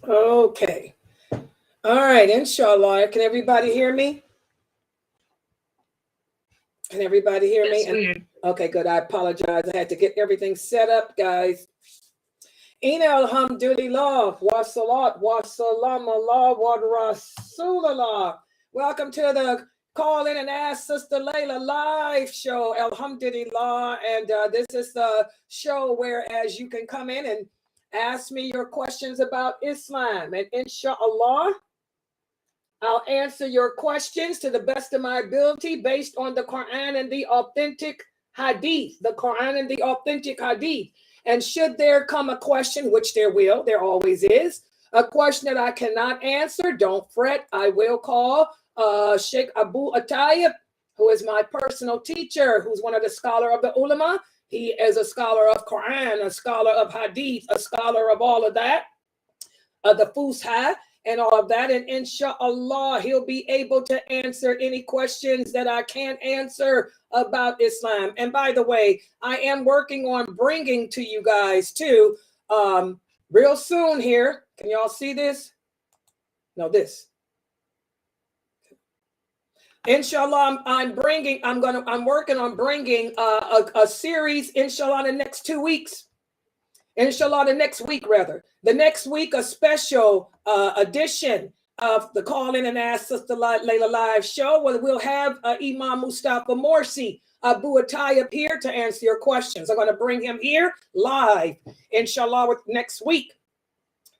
Okay. All right, inshallah. Can everybody hear me? Can everybody hear me? Yes, okay, good. I apologize. I had to get everything set up, guys. Ina alhamdulillah, wa salat, wa salam Allah, wa rasulallah. Welcome to the Call In and Ask Sister Laila live show, alhamdulillah. And this is the show where as you can come in and ask me your questions about Islam. And inshallah, I'll answer your questions to the best of my ability based on the Quran and the authentic hadith. The Quran and the authentic hadith. And should there come a question, which there will, there always is, a question that I cannot answer, don't fret. I will call Sheikh Abu Atayib, who is my personal teacher, who's one of the scholar of the ulama. He is a scholar of Quran, a scholar of hadith, a scholar of all of that, the Fusha, and all of that. And inshallah, he'll be able to answer any questions that I can't answer about Islam. And by the way, I am working on bringing to you guys too, real soon here. Can y'all see this? No, this. Inshallah, I'm working on bringing a series, inshallah, the next 2 weeks. Inshallah, the next week, rather. The next week, a special edition of the Call In and Ask Sister Laila live show, where we'll have Imam Mustafa Morsy, Abu Atayib here to answer your questions. I'm going to bring him here live, inshallah, with next week.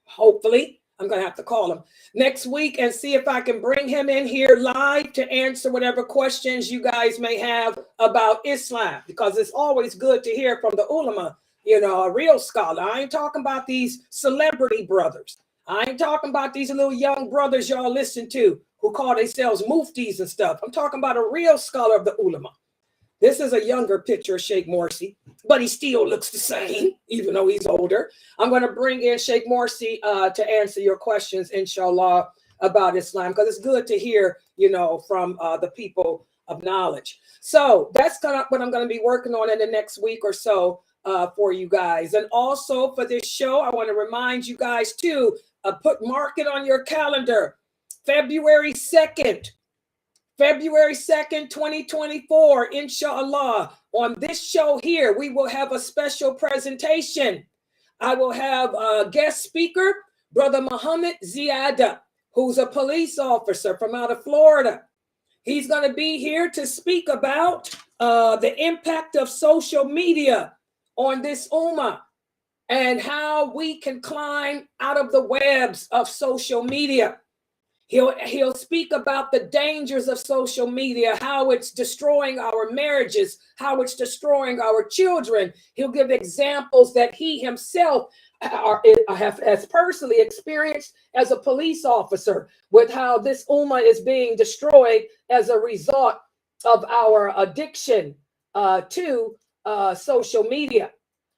Hopefully, I'm going to have to call him next week and see if I can bring him in here live to answer whatever questions you guys may have about Islam, because it's always good to hear from the ulama. You know, a real scholar. I ain't talking about these celebrity brothers. I ain't talking about these little young brothers y'all listen to who call themselves muftis and stuff. I'm talking about a real scholar of the ulama. This is a younger picture of Sheikh Morsy, but he still looks the same, even though he's older. I'm going to bring in Sheikh Morsy to answer your questions, inshallah, about Islam, because it's good to hear, you know, from the people of knowledge. So that's kind of what I'm going to be working on in the next week or so. For you guys. And also for this show, I want to remind you guys too, mark it on your calendar, February 2nd, 2024, inshallah. On this show here, we will have a special presentation. I will have a guest speaker, Brother Muhammad Ziada, who's a police officer from out of Florida. He's going to be here to speak about the impact of social media on this ummah and how we can climb out of the webs of social media. He'll speak about the dangers of social media, how it's destroying our marriages, how it's destroying our children. He'll give examples that he himself has personally experienced as a police officer, with how this ummah is being destroyed as a result of our addiction to social media.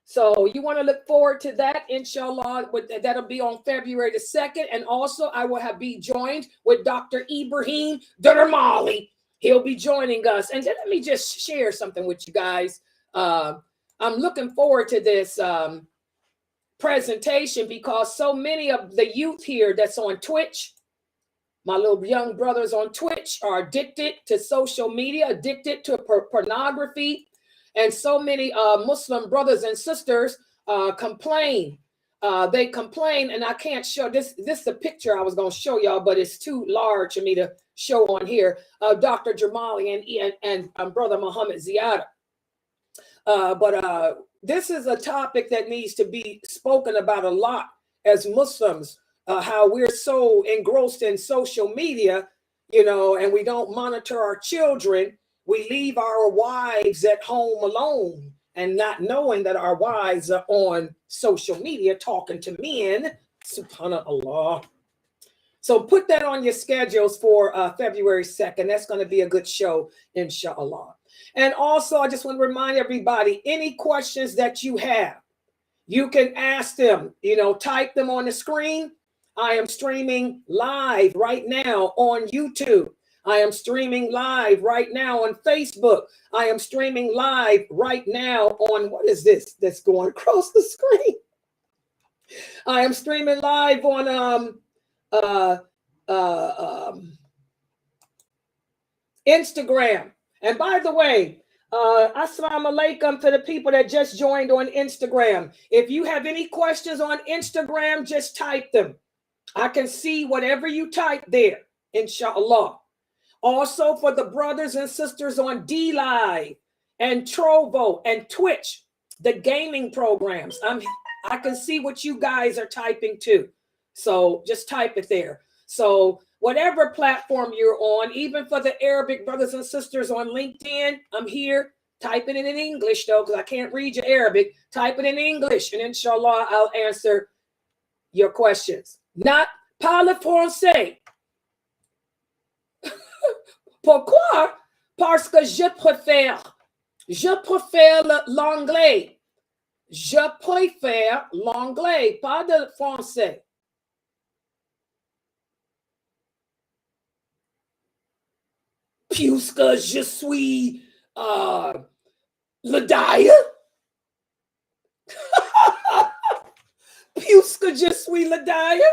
So you want to look forward to that, inshallah. That'll be on February the 2nd. And also I will be joined with Dr. Ibrahim Durmali. He'll be joining us. And let me just share something with you guys. I'm looking forward to this presentation, because so many of the youth here that's on Twitch, my little young brothers on Twitch, are addicted to social media, addicted to pornography. And so many Muslim brothers and sisters complain. They complain, and I can't show this. This is a picture I was going to show y'all, but it's too large for me to show on here. Dr. Jamali and Brother Muhammad Ziada. But this is a topic that needs to be spoken about a lot as Muslims, how we're so engrossed in social media, you know, and we don't monitor our children. We leave our wives at home alone, and not knowing that our wives are on social media talking to men. Subhanallah. So put that on your schedules for February 2nd. That's going to be a good show, inshallah. And also, I just want to remind everybody, any questions that you have, you can ask them, you know, type them on the screen. I am streaming live right now on YouTube. I am streaming live right now on Facebook. I am streaming live right now on, what is this that's going across the screen? I am streaming live on Instagram. And by the way, assalamu alaikum to the people that just joined on Instagram. If you have any questions on Instagram, just type them. I can see whatever you type there, inshallah. Also for the brothers and sisters on D-Live and Trovo and Twitch, the gaming programs. I can see what you guys are typing too. So just type it there. So whatever platform you're on, even for the Arabic brothers and sisters on LinkedIn, I'm here. Type it in English though, because I can't read your Arabic. Type it in English and inshallah I'll answer your questions. Not parle français. Pourquoi? Parce que je préfère l'anglais. Je préfère l'anglais, pas le français. Puisque je suis le daya. Puisque je suis le daya.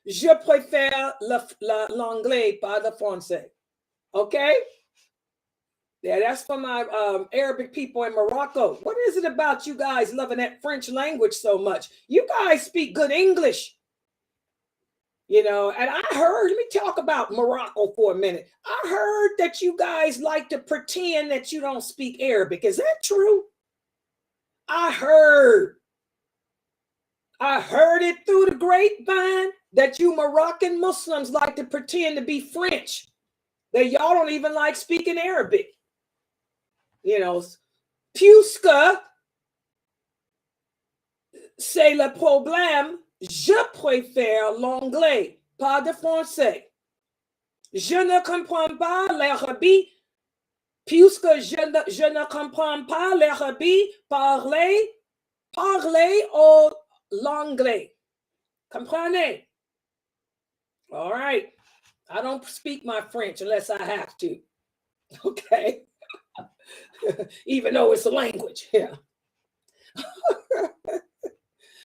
Je préfère l'anglais, pas le français. Okay? Yeah, that's for my Arabic people in Morocco. What is it about you guys loving that French language so much? You guys speak good English. You know, and I heard, let me talk about Morocco for a minute. I heard that you guys like to pretend that you don't speak Arabic. Is that true? I heard it through the grapevine that you Moroccan Muslims like to pretend to be French. That y'all don't even like speaking Arabic. You know, puisque c'est le problème, je préfère l'anglais, pas le français. Je ne comprends pas l'arabe, puisque je ne comprends pas l'arabe, parler au l'anglais. Comprenez? All right. I don't speak my French unless I have to. Okay. Even though it's a language. Yeah.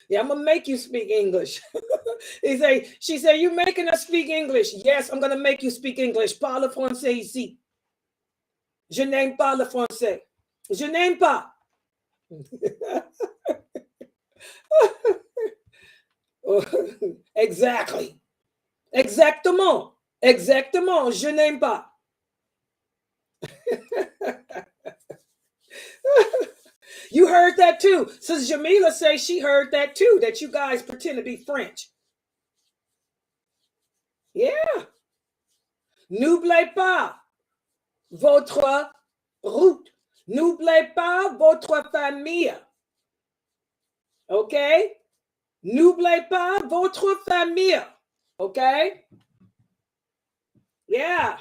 Yeah, I'm gonna make you speak English. She said, you making us speak English. Yes, I'm gonna make you speak English. Parle français ici. Je n'aime pas le français. Je n'aime pas. Exactly. Exactement. Exactement. Je n'aime pas. You heard that too. Sis Jamila says she heard that too, that you guys pretend to be French. Yeah. N'oubliez pas votre route. N'oubliez pas votre famille. Okay? N'oubliez pas votre famille. Okay? Yeah.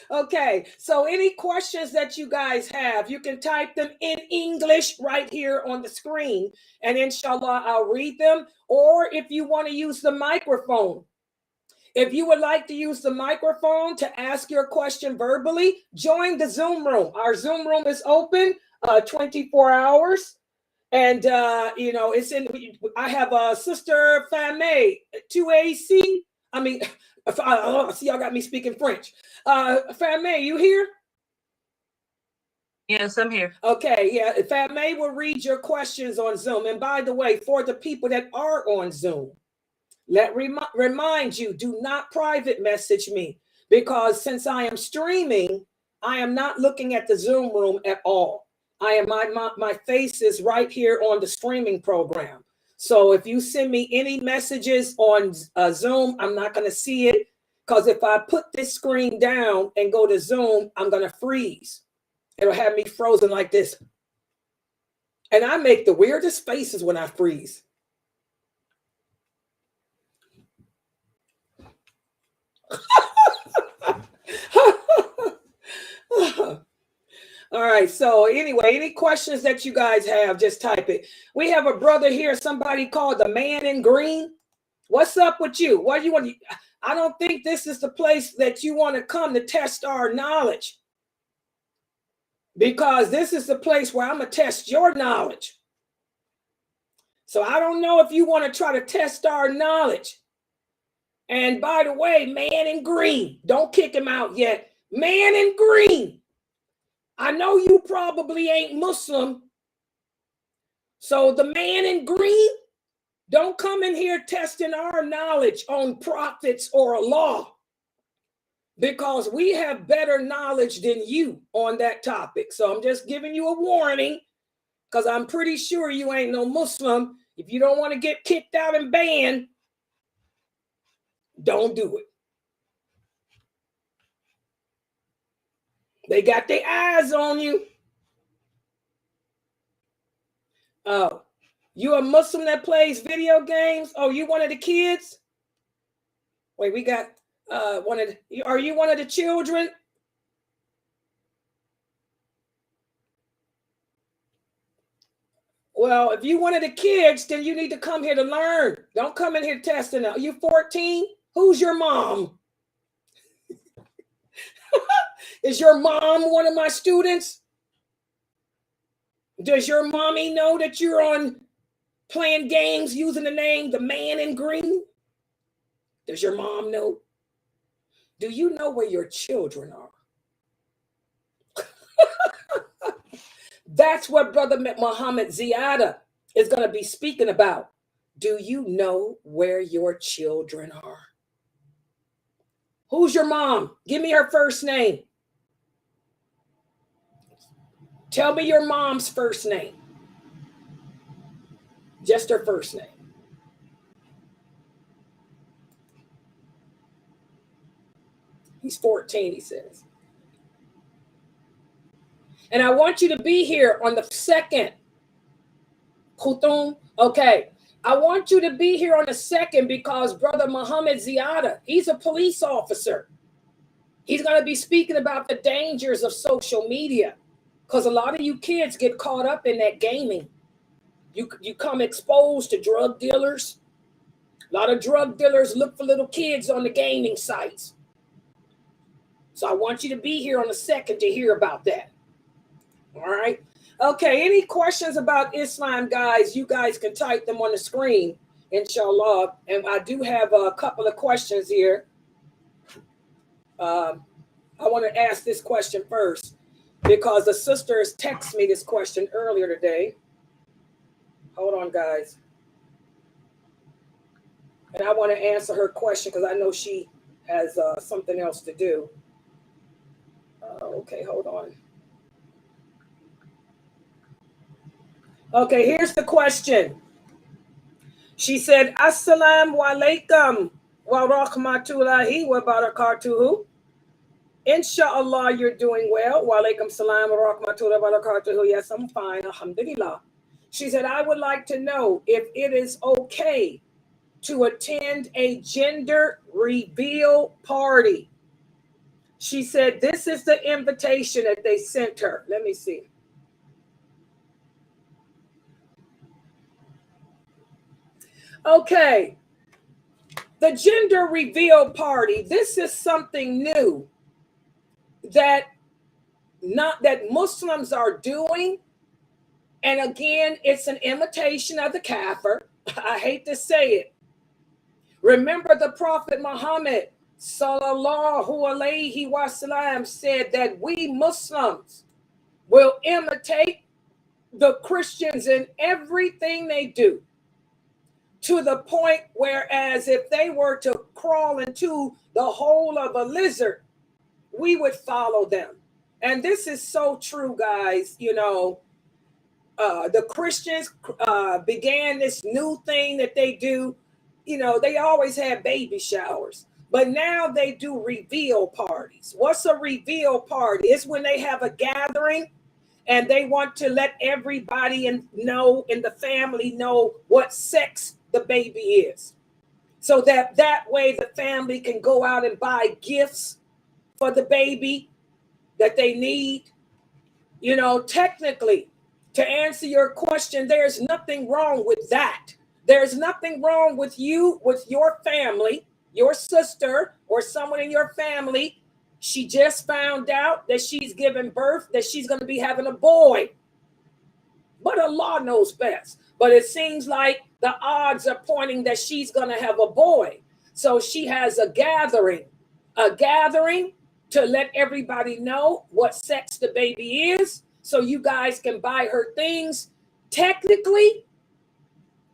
Okay, so any questions that you guys have, you can type them in English right here on the screen, and inshallah, I'll read them. Or if you want to use the microphone, if you would like to use the microphone to ask your question verbally, join the Zoom room. Our Zoom room is open 24 hours. And, you know, it's in, I have a sister Fame, 2AC. I mean, see, y'all got me speaking French. Fame, you here? Yes, I'm here. Okay, yeah. Fame will read your questions on Zoom. And by the way, for the people that are on Zoom, remind you, do not private message me, because since I am streaming, I am not looking at the Zoom room at all. I am my face is right here on the streaming program. So if you send me any messages on Zoom, I'm not going to see it, because if I put this screen down and go to Zoom, I'm going to freeze. It'll have me frozen like this. And I make the weirdest faces when I freeze. All right. So anyway, any questions that you guys have, just type it. We have a brother here, somebody called the Man in Green. What's up with you? What do you want? I don't think this is the place that you want to come to test our knowledge, because this is the place where I'm going to test your knowledge. So I don't know if you want to try to test our knowledge. And by the way, man in green, don't kick him out yet. Man in green. I know you probably ain't Muslim. So the man in green, don't come in here testing our knowledge on prophets or a law, because we have better knowledge than you on that topic. So I'm just giving you a warning, because I'm pretty sure you ain't no Muslim. If you don't want to get kicked out and banned, don't do it. They got their eyes on you. Oh, you a Muslim that plays video games? Oh, you one of the kids? Wait, we got are you one of the children? Well, if you one of the kids, then you need to come here to learn. Don't come in here testing out. You 14? Who's your mom? Is your mom one of my students? Does your mommy know that you're on playing games using the name The Man in Green? Does your mom know? Do you know where your children are? That's what Brother Muhammad Ziyada is going to be speaking about. Do you know where your children are? Who's your mom? Give me her first name. Tell me your mom's first name. Just her first name. He's 14, he says. And I want you to be here on the 2nd. Khutum. Okay. I want you to be here on the 2nd because Brother Muhammad Ziyada, he's a police officer. He's going to be speaking about the dangers of social media, because a lot of you kids get caught up in that gaming. You come exposed to drug dealers. A lot of drug dealers look for little kids on the gaming sites. So I want you to be here on the 2nd to hear about that. All right. Okay. Any questions about Islam, guys? You guys can type them on the screen, inshallah. And I do have a couple of questions here. I want to ask this question first, because the sisters texted me this question earlier today. Hold on, guys. And I want to answer her question because I know she has something else to do. Okay, hold on. Okay, here's the question. She said, Assalamu alaikum wa rahmatullahi wa barakatuhu. Inshallah, you're doing well. Wa alaikum salam wa rahmatullahi wa barakatuhu. Yes, I'm fine. Alhamdulillah. She said, I would like to know if it is okay to attend a gender reveal party. She said, this is the invitation that they sent her. Let me see. Okay. The gender reveal party. This is something new that Muslims are doing. And again, it's an imitation of the kafir. I hate to say it. Remember, the Prophet Muhammad sallallahu alaihi wasallam said that we Muslims will imitate the Christians in everything they do, to the point whereas if they were to crawl into the hole of a lizard, we would follow them. And this is so true, guys. You know, the Christians began this new thing that they do. You know, they always had baby showers, but now they do reveal parties. What's a reveal party? It's when they have a gathering and they want to let everybody in the family know what sex the baby is, so that way the family can go out and buy gifts for the baby that they need. You know, technically, to answer your question, there's nothing wrong with that. There's nothing wrong with you, with your family, your sister or someone in your family. She just found out that she's giving birth, that she's going to be having a boy. But Allah knows best. But it seems like the odds are pointing that she's going to have a boy. So she has a gathering to let everybody know what sex the baby is, so you guys can buy her things. Technically,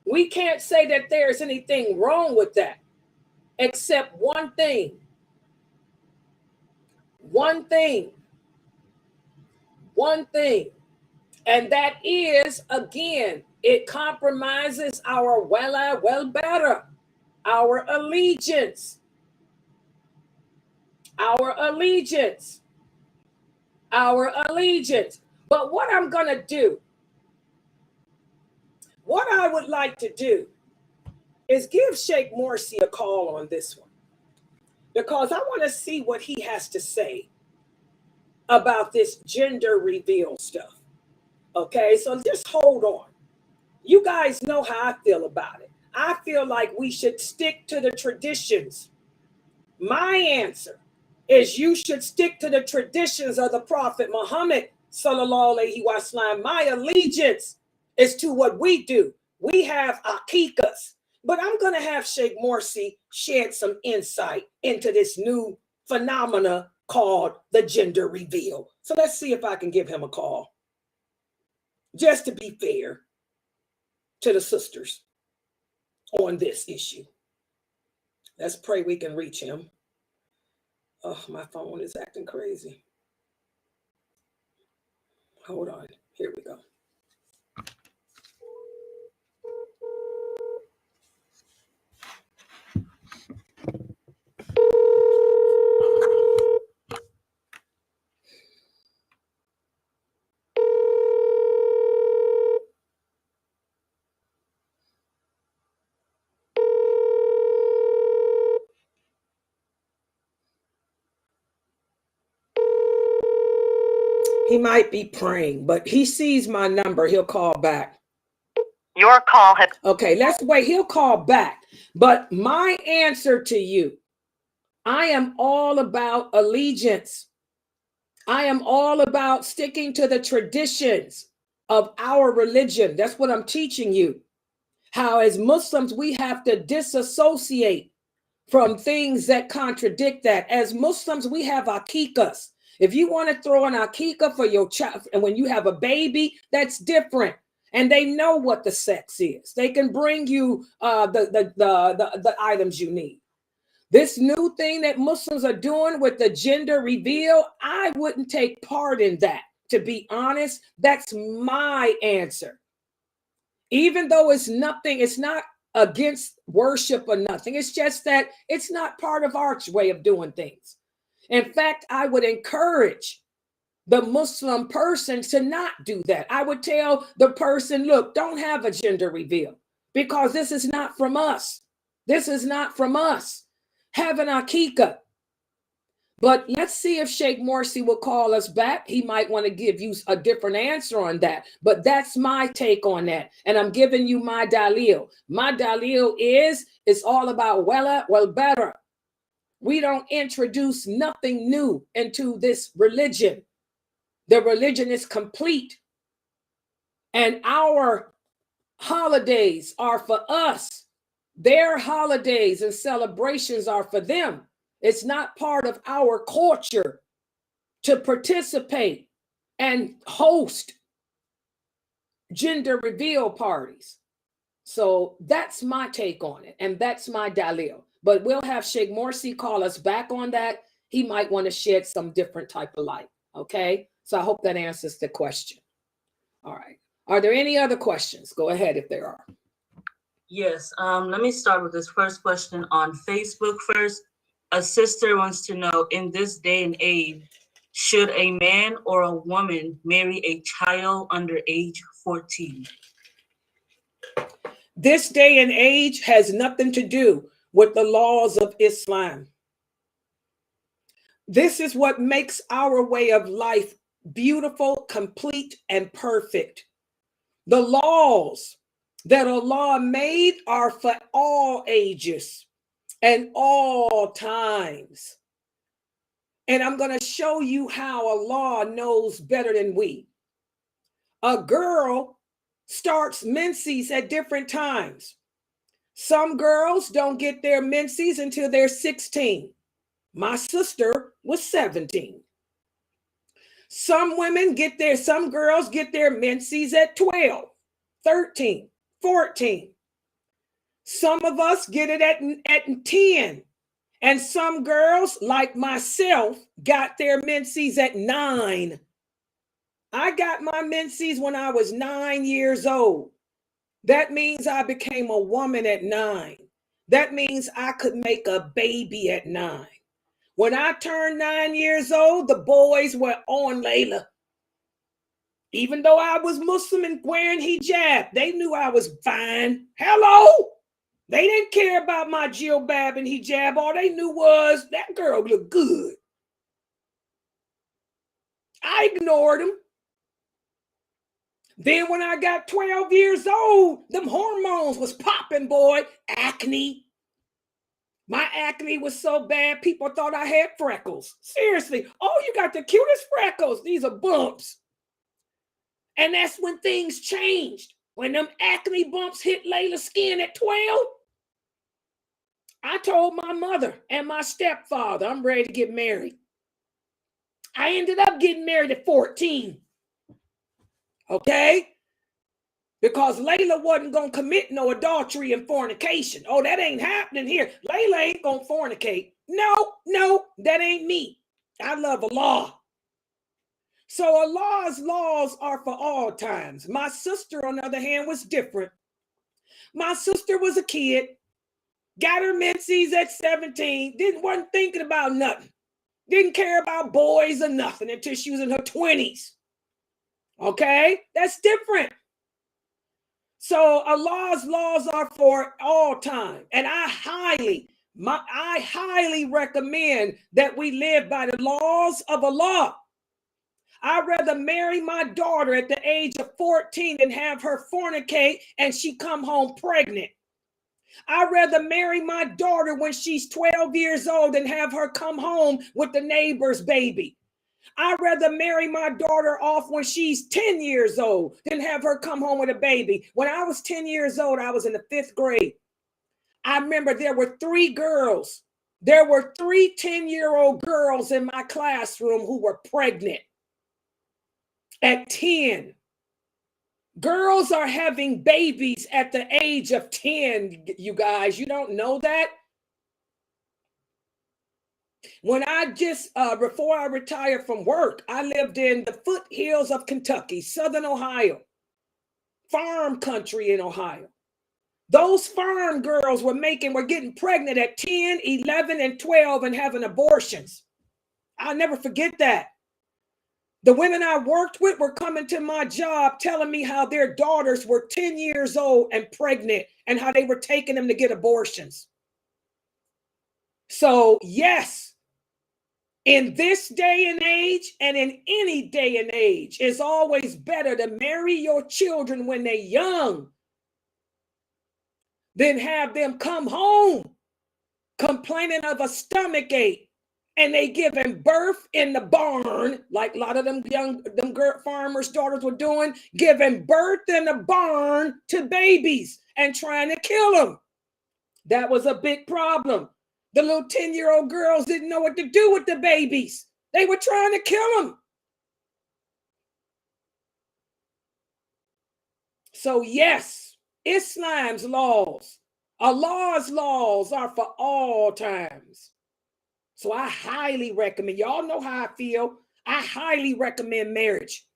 we can't say that there's anything wrong with that, except one thing. And that is, again, it compromises our better, our allegiance. But what I'm going to do, what I would like to do is give Sheikh Morsy a call on this one, because I want to see what he has to say about this gender reveal stuff. Okay, so just hold on. You guys know how I feel about it. I feel like we should stick to the traditions. My answer is you should stick to the traditions of the Prophet Muhammad sallallahu alaihi wasallam. My allegiance is to what we do. We have akikahs, but I'm going to have Sheikh Morsy shed some insight into this new phenomena called the gender reveal. So let's see if I can give him a call, just to be fair to the sisters on this issue. Let's pray we can reach him. Oh, my phone is acting crazy. Hold on. Here we go. He might be praying, but he sees my number. He'll call back. Your call has... Okay, let's wait. He'll call back. But my answer to you, I am all about allegiance. I am all about sticking to the traditions of our religion. That's what I'm teaching you. How as Muslims, we have to disassociate from things that contradict that. As Muslims, we have akikahs. If you want to throw an akikah for your child, and when you have a baby, that's different. And they know what the sex is. They can bring you the items you need. This new thing that Muslims are doing with the gender reveal, I wouldn't take part in that. To be honest, that's my answer. Even though it's nothing, it's not against worship or nothing. It's just that it's not part of our way of doing things. In fact, I would encourage the Muslim person to not do that. I would tell the person, look, don't have a gender reveal, because this is not from us. This is not from us. Have an akikah. But let's see if Sheikh Morsy will call us back. He might want to give you a different answer on that. But that's my take on that. And I'm giving you my dalil. My dalil is, it's all about better. We don't introduce nothing new into this religion. The religion is complete. And our holidays are for us. Their holidays and celebrations are for them. It's not part of our culture to participate and host gender reveal parties. So that's my take on it. And that's my dalil. But we'll have Sheikh Morsy call us back on that. He might want to shed some different type of light. Okay. So I hope that answers the question. All right. Are there any other questions? Go ahead if there are. Yes. Let me start with this first question on Facebook first. A sister wants to know, in this day and age, should a man or a woman marry a child under age 14? This day and age has nothing to do with the laws of Islam. This is what makes our way of life beautiful, complete, and perfect. The laws that Allah made are for all ages and all times. And I'm going to show you how Allah knows better than we. A girl starts menses at different times. Some girls don't get their menses until they're 16. My sister was 17. Some girls get their menses at 12, 13, 14. Some of us get it at 10. And some girls, like myself, got their menses at 9. I got my menses when I was 9 years old. That means I became a woman at 9. That means I could make a baby at 9. When I turned 9 years old, the boys were on Layla. Even though I was Muslim and wearing hijab, they knew I was fine. Hello? They didn't care about my jilbab and hijab. All they knew was that girl looked good. I ignored them. Then when I got 12 years old, them hormones was popping, boy. Acne. My acne was so bad, people thought I had freckles. Seriously. Oh, you got the cutest freckles. These are bumps. And that's when things changed. When them acne bumps hit Layla's skin at 12, I told my mother and my stepfather, I'm ready to get married. I ended up getting married at 14. Okay? Because Layla wasn't going to commit no adultery and fornication. Oh, that ain't happening here. Layla ain't going to fornicate. No, that ain't me. I love Allah. So Allah's laws are for all times. My sister, on the other hand, was different. My sister was a kid, got her menses at 17, wasn't thinking about nothing. Didn't care about boys or nothing until she was in her 20s. Okay? That's different. So Allah's laws are for all time. And I highly recommend that we live by the laws of Allah. I'd rather marry my daughter at the age of 14 than have her fornicate and she come home pregnant. I'd rather marry my daughter when she's 12 years old than have her come home with the neighbor's baby. I'd rather marry my daughter off when she's 10 years old than have her come home with a baby. When I was 10 years old, I was in the 5th grade. I remember there were 3 girls. There were 3 10-year-old girls in my classroom who were pregnant at 10. Girls are having babies at the age of 10, you guys. You don't know that? When before I retired from work, I lived in the foothills of Kentucky, Southern Ohio, farm country in Ohio. Those farm girls were getting pregnant at 10, 11, and 12 and having abortions. I'll never forget that. The women I worked with were coming to my job telling me how their daughters were 10 years old and pregnant and how they were taking them to get abortions. So yes, in this day and age and in any day and age, it's always better to marry your children when they're young than have them come home complaining of a stomach ache and they giving birth in the barn, like a lot of them farmers' daughters were doing, giving birth in the barn to babies and trying to kill them. That was a big problem. The little 10-year-old girls didn't know what to do with the babies. They were trying to kill them. So yes, Islam's laws, Allah's laws are for all times. So I highly recommend, y'all know how I feel. I highly recommend marriage.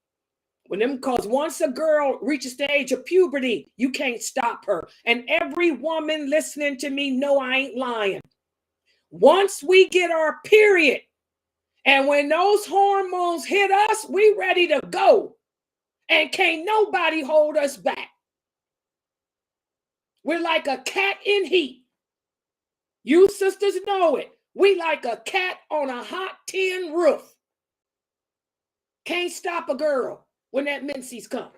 Because once a girl reaches the age of puberty, you can't stop her. And every woman listening to me know I ain't lying. Once we get our period, and when those hormones hit us, we ready to go. And can't nobody hold us back. We're like a cat in heat. You sisters know it. We like a cat on a hot tin roof. Can't stop a girl when that menses come.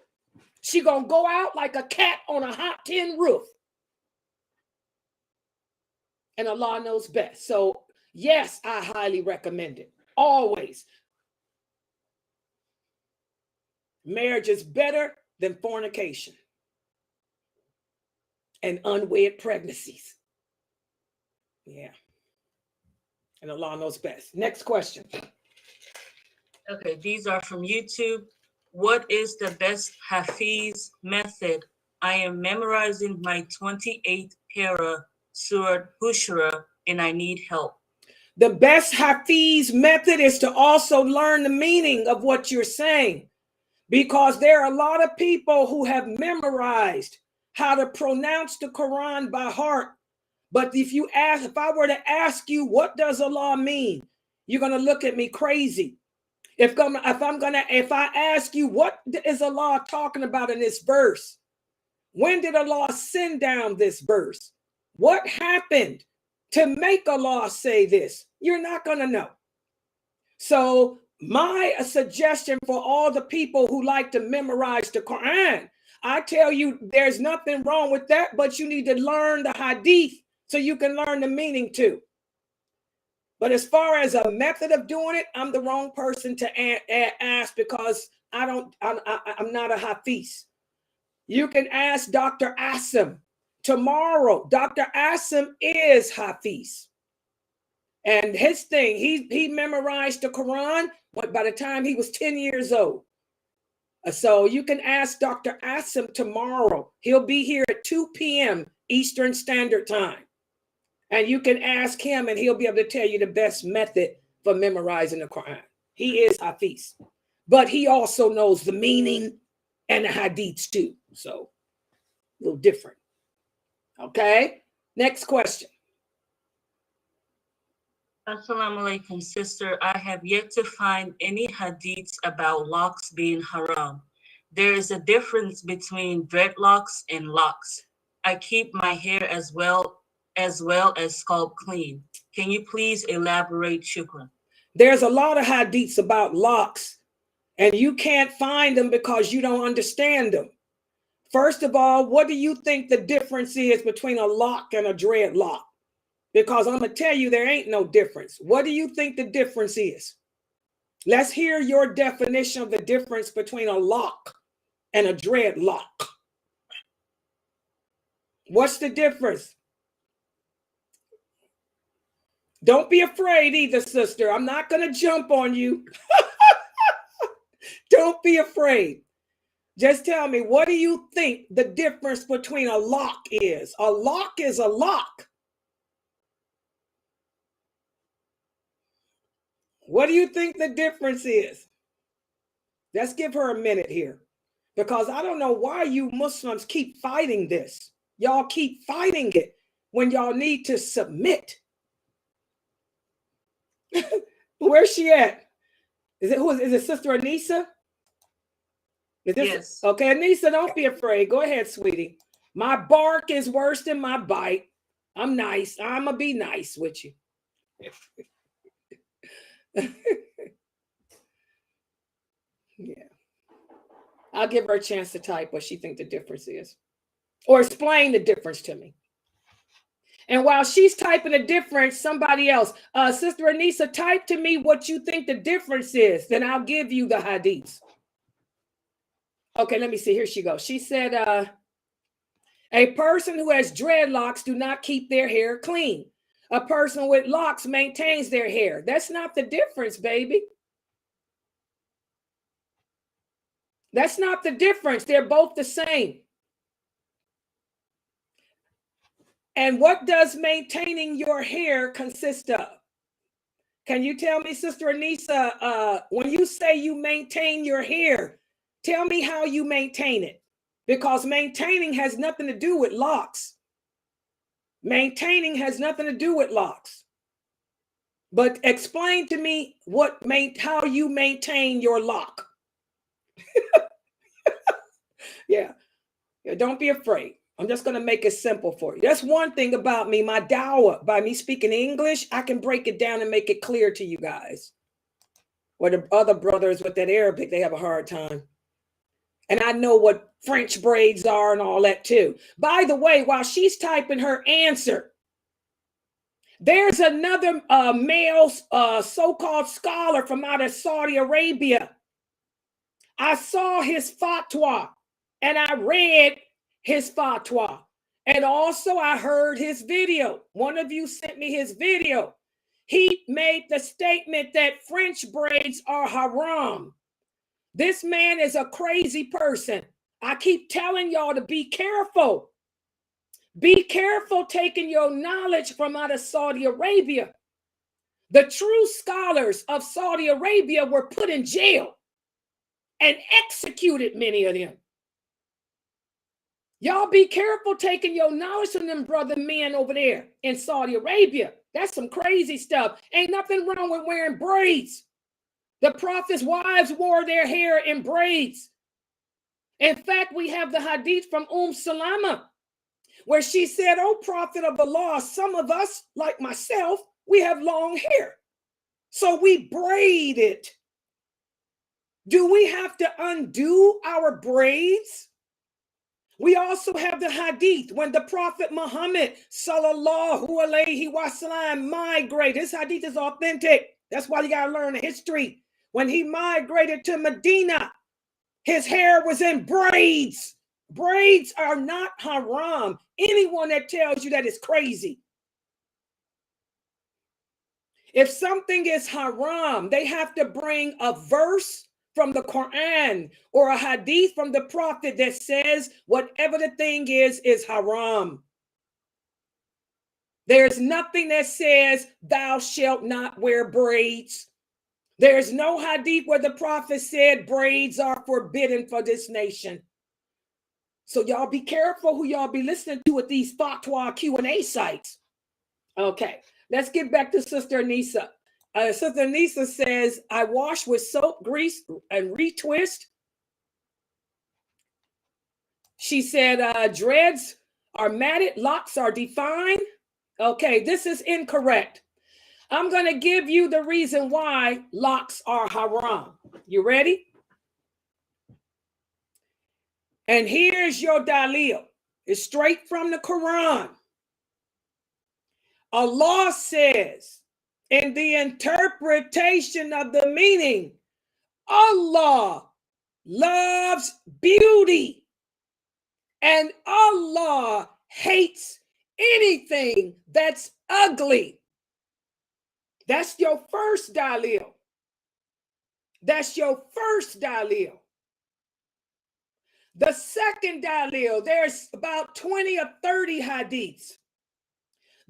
She gonna go out like a cat on a hot tin roof. And Allah knows best. So yes, I highly recommend it. Always. Marriage is better than fornication. and unwed pregnancies. Yeah. And Allah knows best. Next question. Okay, these are from YouTube. What is the best Hafiz method? I am memorizing my 28th para Surah Hushra and I need help. The best Hafiz method is to also learn the meaning of what you're saying, because there are a lot of people who have memorized how to pronounce the Quran by heart. But if I were to ask you, what does Allah mean? You're going to look at me crazy. If I ask you, what is Allah talking about in this verse? When did Allah send down this verse? What happened to make Allah say this? You're not going to know. So my suggestion for all the people who like to memorize the Quran, I tell you, there's nothing wrong with that, but you need to learn the hadith so you can learn the meaning too. But as far as a method of doing it, I'm the wrong person to ask, because I'm not a Hafiz. You can ask Dr. Asim tomorrow. Dr. Asim is Hafiz. And his thing, he memorized the Quran by the time he was 10 years old. So you can ask Dr. Asim tomorrow. He'll be here at 2 p.m. Eastern Standard Time. And you can ask him and he'll be able to tell you the best method for memorizing the Quran. He is Hafiz. But he also knows the meaning and the hadiths too. So a little different. Okay. Next question. Assalamu alaikum, sister. I have yet to find any hadiths about locks being haram. There is a difference between dreadlocks and locks. I keep my hair as well as scalp clean. Can you please elaborate, shukran? There's a lot of hadiths about locks, and you can't find them because you don't understand them. First of all, what do you think the difference is between a lock and a dreadlock? Because I'm going to tell you there ain't no difference. What do you think the difference is? Let's hear your definition of the difference between a lock and a dreadlock. What's the difference? Don't be afraid either, sister. I'm not going to jump on you. Don't be afraid. Just tell me, what do you think the difference between a lock is? A lock is a lock. What do you think the difference is? Let's give her a minute here, because I don't know why you Muslims keep fighting this. Y'all keep fighting it when y'all need to submit. Where's she at? Is it Sister Anissa? Yes. Okay, Anissa, don't be afraid. Go ahead, sweetie. My bark is worse than my bite. I'm nice. I'm going to be nice with you. Yeah. I'll give her a chance to type what she thinks the difference is, or explain the difference to me. And while she's typing the difference, somebody else, Sister Anissa, type to me what you think the difference is. Then I'll give you the hadiths. Okay, let me see. Here she goes. She said, a person who has dreadlocks do not keep their hair clean. A person with locks maintains their hair. That's not the difference, baby. That's not the difference. They're both the same. And what does maintaining your hair consist of? Can you tell me, Sister Anissa, when you say you maintain your hair, tell me how you maintain it, because maintaining has nothing to do with locks. Maintaining has nothing to do with locks. But explain to me how you maintain your lock. Yeah, don't be afraid. I'm just going to make it simple for you. That's one thing about me, my dawah. By me speaking English, I can break it down and make it clear to you guys. Or the other brothers with that Arabic, they have a hard time. And I know what French braids are and all that too. By the way, while she's typing her answer, there's another male so-called scholar from out of Saudi Arabia. I saw his fatwa and I read his fatwa. And also I heard his video. One of you sent me his video. He made the statement that French braids are haram. This man is a crazy person. I keep telling y'all to be careful. Be careful taking your knowledge from out of Saudi Arabia. The true scholars of Saudi Arabia were put in jail and executed, many of them. Y'all be careful taking your knowledge from them brother men over there in Saudi Arabia. That's some crazy stuff. Ain't nothing wrong with wearing braids. The prophet's wives wore their hair in braids. In fact, we have the hadith from Salama, where she said, "Oh, prophet of Allah, some of us, like myself, we have long hair. So we braid it. Do we have to undo our braids?" We also have the hadith when the Prophet Muhammad sallallahu alaihi wasallam migrated. This hadith is authentic. That's why you got to learn the history. When he migrated to Medina, his hair was in braids. Braids are not haram. Anyone that tells you that is crazy. If something is haram, they have to bring a verse from the Quran or a hadith from the prophet that says whatever the thing is haram. There's nothing that says thou shalt not wear braids. There's no hadith where the prophet said braids are forbidden for this nation. So y'all be careful who y'all be listening to at these fatwa Q&A sites. Okay, let's get back to Sister Anissa. Sister Anissa says, I wash with soap, grease, and retwist. She said, dreads are matted, locks are defined. Okay, this is incorrect. I'm going to give you the reason why locks are haram. You ready? And here's your dalil. It's straight from the Quran. Allah says, in the interpretation of the meaning, Allah loves beauty and Allah hates anything that's ugly. That's your first dalil. That's your first dalil. The second dalil, there's about 20 or 30 hadiths.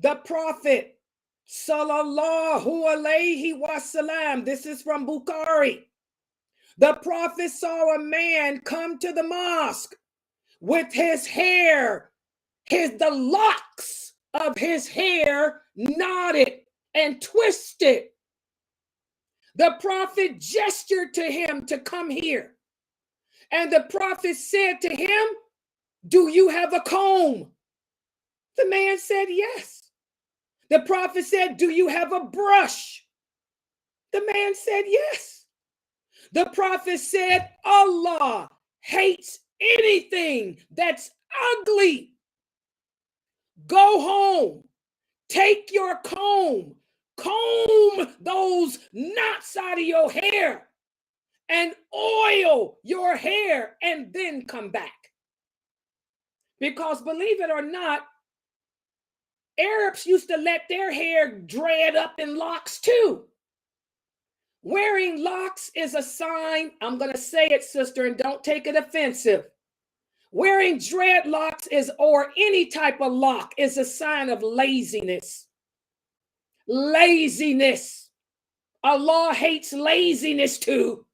The Prophet sallallahu alaihi wasallam, this is from Bukhari. The Prophet saw a man come to the mosque with his hair, the locks of his hair knotted and twisted. The Prophet gestured to him to come here. And the Prophet said to him, "Do you have a comb?" The man said, "Yes." The Prophet said, "Do you have a brush?" The man said, "Yes." The Prophet said, Allah hates anything that's ugly. Go home, take your comb those knots out of your hair and oil your hair and then come back. Because believe it or not, Arabs used to let their hair dread up in locks too. Wearing locks is a sign, I'm going to say it, sister, and don't take it offensive. Wearing dreadlocks or any type of lock is a sign of laziness. Laziness. Allah hates laziness too.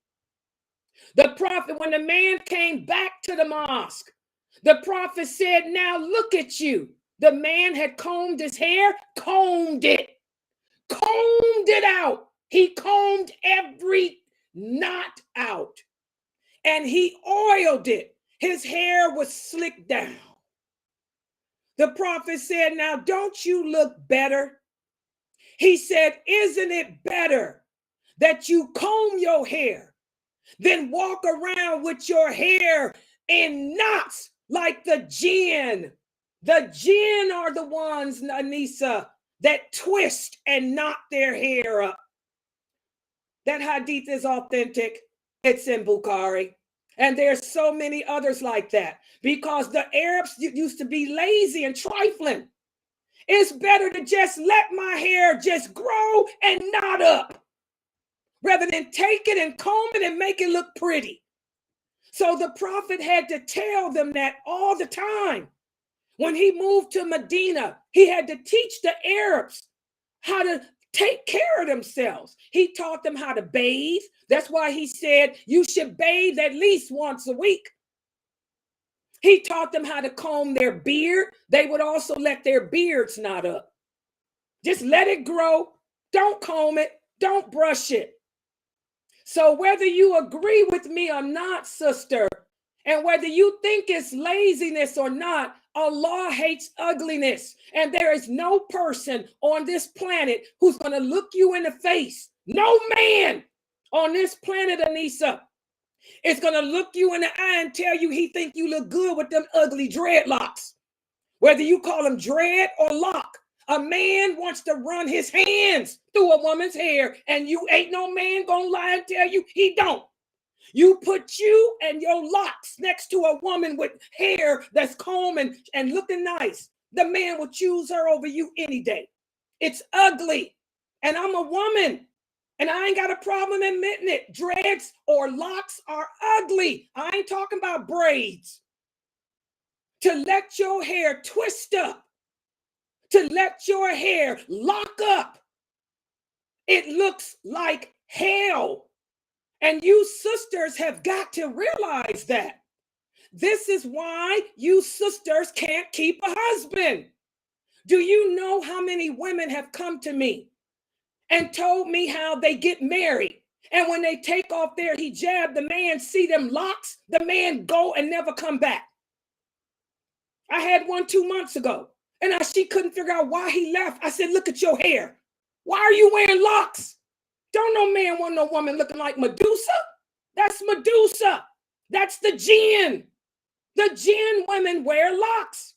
The Prophet, when the man came back to the mosque, the Prophet said, "Now look at you." The man had combed his hair, combed it out. He combed every knot out and he oiled it. His hair was slicked down. The Prophet said, "Now don't you look better?" He said, "Isn't it better that you comb your hair than walk around with your hair in knots like the jinn?" The jinn are the ones, Anissa, that twist and knot their hair up. That hadith is authentic. It's in Bukhari. And there's so many others like that, because the Arabs used to be lazy and trifling. It's better to just let my hair just grow and knot up rather than take it and comb it and make it look pretty. So the prophet had to tell them that all the time. When he moved to Medina, he had to teach the Arabs how to take care of themselves. He taught them how to bathe. That's why he said you should bathe at least once a week. He taught them how to comb their beard. They would also let their beards knot up. Just let it grow. Don't comb it. Don't brush it. So whether you agree with me or not, sister, and whether you think it's laziness or not, Allah hates ugliness. And there is no person on this planet who's going to look you in the face. No man on this planet, Anissa, is going to look you in the eye and tell you he think you look good with them ugly dreadlocks. Whether you call them dread or lock, a man wants to run his hands through a woman's hair, and you ain't no man gonna lie and tell you he don't. You put you and your locks next to a woman with hair that's combed and looking nice. The man will choose her over you any day. It's ugly. And I'm a woman, and I ain't got a problem admitting it. Dreads or locks are ugly. I ain't talking about braids. To let your hair twist up, to let your hair lock up, it looks like hell. And you sisters have got to realize that. This is why you sisters can't keep a husband. Do you know how many women have come to me and told me how they get married, and when they take off their hijab, the man see them locks, the man go and never come back? I had one 2 months ago, and she couldn't figure out why he left. I said, look at your hair. Why are you wearing locks? Don't no man want no woman looking like Medusa. That's Medusa. That's the jinn. The jinn women wear locks.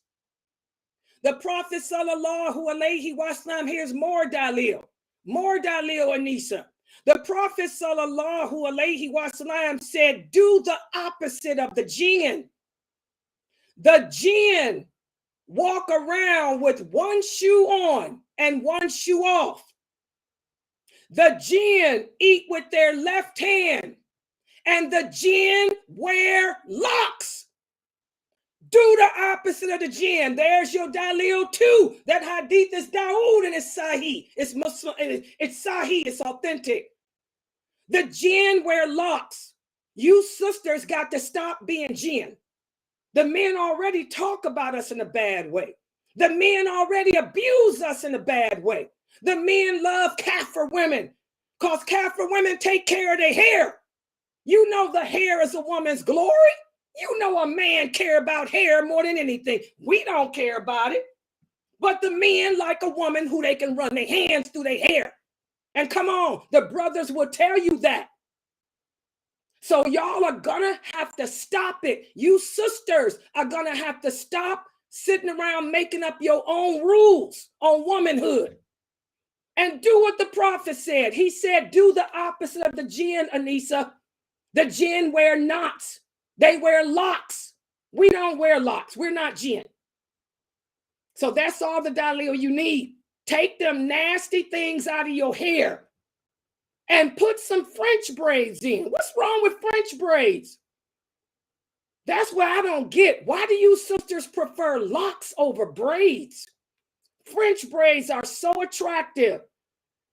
The Prophet sallallahu alaihi wasallam, here's more dalil, Anisa. The Prophet sallallahu alaihi wasallam said, do the opposite of the jinn. The jinn walk around with one shoe on and one shoe off. The jinn eat with their left hand, and the jinn wear locks. Do the opposite of the jinn. There's your dalil too. That hadith is Dawood and it's Sahih. It's Muslim. It's Sahih. It's authentic. The jinn wear locks. You sisters got to stop being jinn. The men already talk about us in a bad way. The men already abuse us in a bad way. The men love kafir women because kafir women take care of their hair. You know the hair is a woman's glory. You know a man care about hair more than anything. We don't care about it. But the men like a woman who they can run their hands through their hair. And come on, the brothers will tell you that. So y'all are gonna have to stop it. You sisters are gonna have to stop sitting around making up your own rules on womanhood. And do what the Prophet said. He said, do the opposite of the jinn, Anisa. The jinn wear knots. They wear locks. We don't wear locks. We're not jinn. So that's all the dalil you need. Take them nasty things out of your hair and put some French braids in. What's wrong with French braids? That's what I don't get. Why do you sisters prefer locks over braids? French braids are so attractive.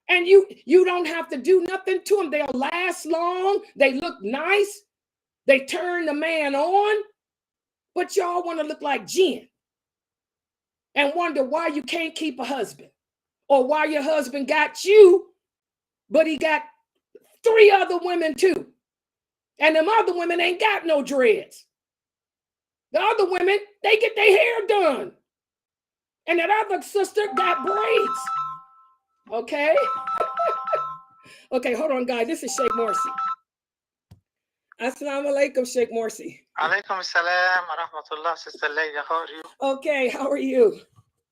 And you don't have to do nothing to them. They'll last long. They look nice. They turn the man on. But y'all want to look like jinn and wonder why you can't keep a husband, or why your husband got you, but he got 3 other women too. And them other women ain't got no dreads. The other women, they get their hair done. And that other sister got braids. Okay? Okay, hold on, guys. This is Sheikh Morsy. Assalamu alaikum, Sheikh Morsy. Alaikum assalam wa rahmatullah, Sister Laila. How are you? Okay, how are you?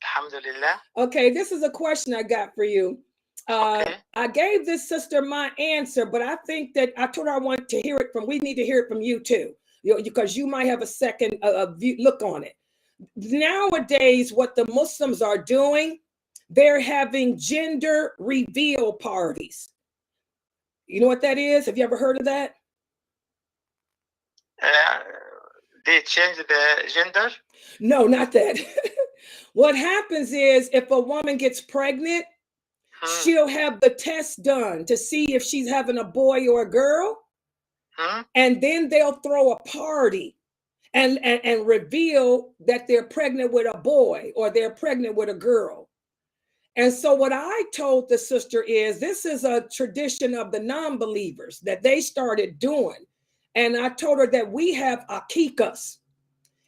Alhamdulillah. Okay, this is a question I got for you. Okay. I gave this sister my answer, but I think that I told her I want to hear it from, we need to hear it from you too. because you might have a second view, look on it. Nowadays, what the Muslims are doing, they're having gender reveal parties. You know what that is? Have you ever heard of that? They change the gender? No, not that. What happens is if a woman gets pregnant, she'll have the test done to see if she's having a boy or a girl. And then they'll throw a party and reveal that they're pregnant with a boy or they're pregnant with a girl. And so what I told the sister is this is a tradition of the non-believers that they started doing. And I told her that we have akikas.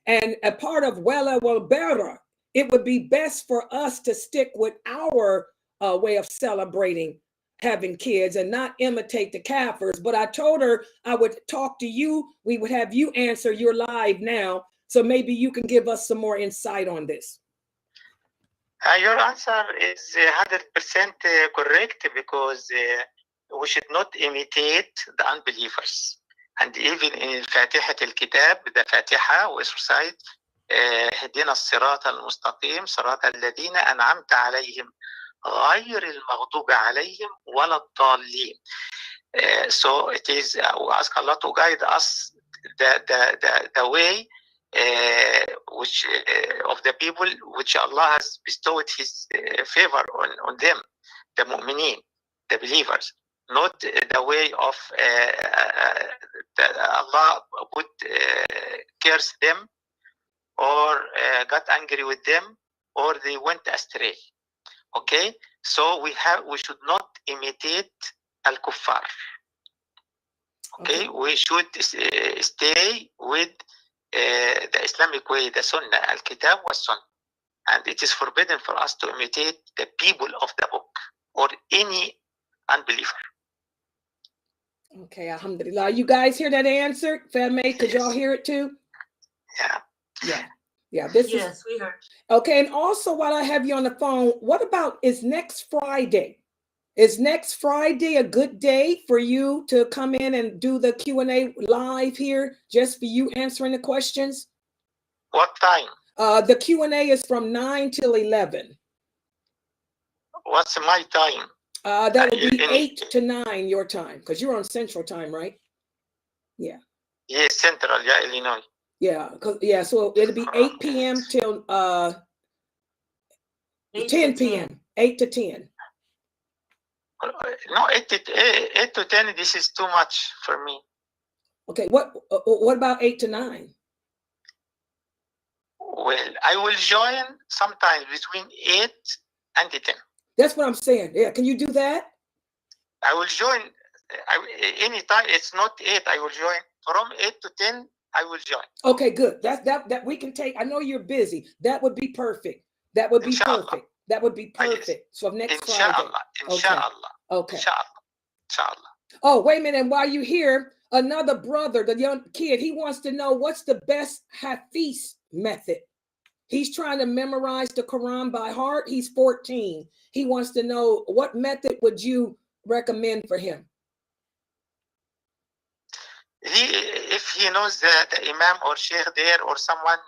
And a part of wala walbera, it would be best for us to stick with our way of celebrating having kids and not imitate the Kafirs. But I told her I would talk to you. We would have you answer. You're live now. So maybe you can give us some more insight on this. Your answer is 100% correct, because we should not imitate the unbelievers. And even in Fatiha al-Kitab, the Fatiha, we recite اهدنا الصراط المستقيم صراط الذين أنعمت عليهم غير المغضوب عليهم ولا الضالين. So it is, we ask Allah to guide us the way which of the people which Allah has bestowed His favor on them, the mu'mineen, the believers, not the way of that Allah would curse them or got angry with them or they went astray. Okay, so we should not imitate al-kuffar. Okay, we should stay with the Islamic way, the sunnah, al-kitab wa sunnah. And it is forbidden for us to imitate the people of the book or any unbeliever. Okay, alhamdulillah. You guys hear that answer? Fatma, could y'all hear it too? Yeah. Yeah. Yes, we heard. Okay, and also while I have you on the phone, what about is next Friday? Is next Friday a good day for you to come in and do the Q&A live here, just for you answering the questions? What time? The Q&A is from 9 till 11. What's my time? That would be 8 to 9 your time, because you're on Central Time, right? Yeah. Yes, Central, yeah, Illinois. Yeah, so it'll be 8 p.m. till 10 p.m. 8 to 10. No, 8 to 10, this is too much for me. Okay, what about 8 to 9? Well, I will join sometimes between 8 and 10. That's what I'm saying. Yeah, can you do that? I will join anytime. It's not 8. I will join from 8 to 10. I will join. Okay, good. That we can take. I know you're busy. That would be perfect. That would be Inshallah. perfect. That would be perfect. Yes. So next Inshallah. Friday. Inshallah. Okay. Inshallah. Oh, wait a minute. And while you're here, another brother, the young kid, he wants to know what's the best Hafiz method. He's trying to memorize the Quran by heart. He's 14. He wants to know what method would you recommend for him? If he knows the Imam or Sheikh there or someone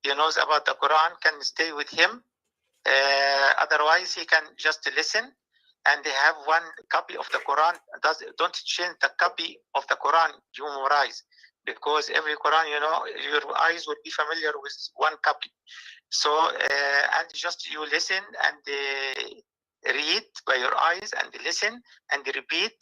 he knows about the Quran can stay with him. Otherwise, he can just listen. And they have one copy of the Quran. Don't change the copy of the Quran you memorize, because every Quran, your eyes will be familiar with one copy. So, and just you listen and read by your eyes and listen and repeat.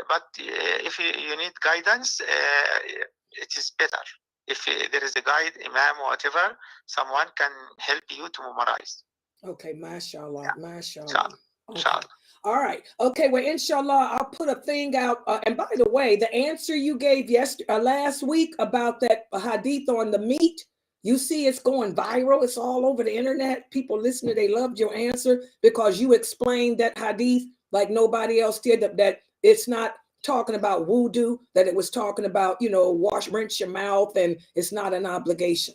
But if you need guidance, it is better. If there is a guide, imam or whatever, someone can help you to memorize. Okay, mashallah, yeah. Mashallah. Okay. Inshallah. All right. Okay. Well, inshallah, I'll put a thing out. And by the way, the answer you gave last week about that hadith on the meat, you see, it's going viral. It's all over the internet. People listening, they loved your answer because you explained that hadith like nobody else did. That it's not talking about wudu, that it was talking about, rinse your mouth, and it's not an obligation.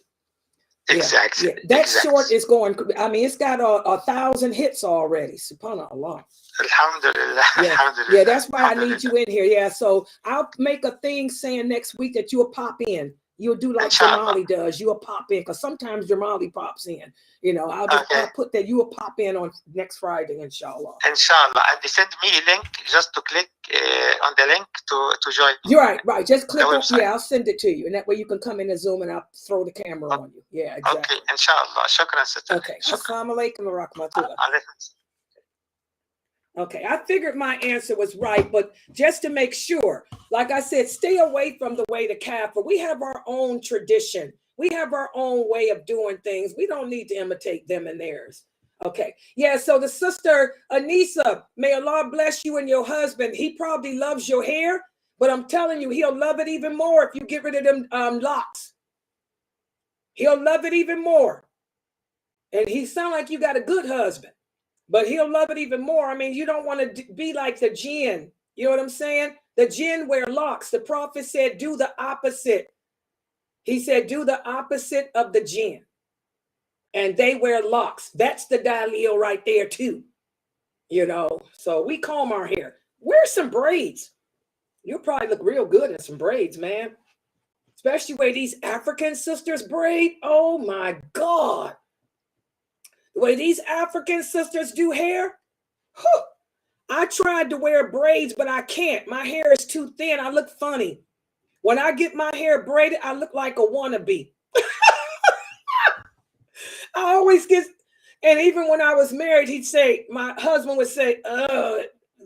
Exactly. Yeah. That exactly. short is going, I mean, it's got 1,000 hits already. Subhanallah. Alhamdulillah. Yeah. Alhamdulillah. Yeah, that's why I need Alhamdulillah. you in here. Yeah. So I'll make a thing saying next week that you'll pop in. You'll do like Inshallah. Jamali does. You'll pop in because sometimes Jamali pops in. You know, I'll put that you will pop in on next Friday, inshallah. Inshallah. And they send me a link just to click on the link to join. You're right. Just click on, website. yeah, I'll send it to you. And that way you can come in the Zoom and I'll throw the camera on you. Yeah, exactly. Okay, inshallah. Shukran, sister. Okay. Assalamu alaikum wa rahmatullah. Alaikum. Okay, I figured my answer was right, but just to make sure, like I said, stay away from the way to Kafir. We have our own tradition. We have our own way of doing things. We don't need to imitate them and theirs. Okay, yeah, so the sister, Anisa, may Allah bless you and your husband. He probably loves your hair, but I'm telling you, he'll love it even more if you get rid of them locks. He'll love it even more. And he sound like you got a good husband. But he'll love it even more. I mean, you don't want to be like the jinn. You know what I'm saying? The jinn wear locks. The prophet said, do the opposite. He said, do the opposite of the jinn. And they wear locks. That's the dalil right there too. You know, so we comb our hair. Wear some braids. You'll probably look real good in some braids, man. Especially where these African sisters braid. Oh my God. The way these African sisters do hair, whew, I tried to wear braids, but I can't. My hair is too thin. I look funny. When I get my hair braided, I look like a wannabe. I always get, and even when I was married, my husband would say,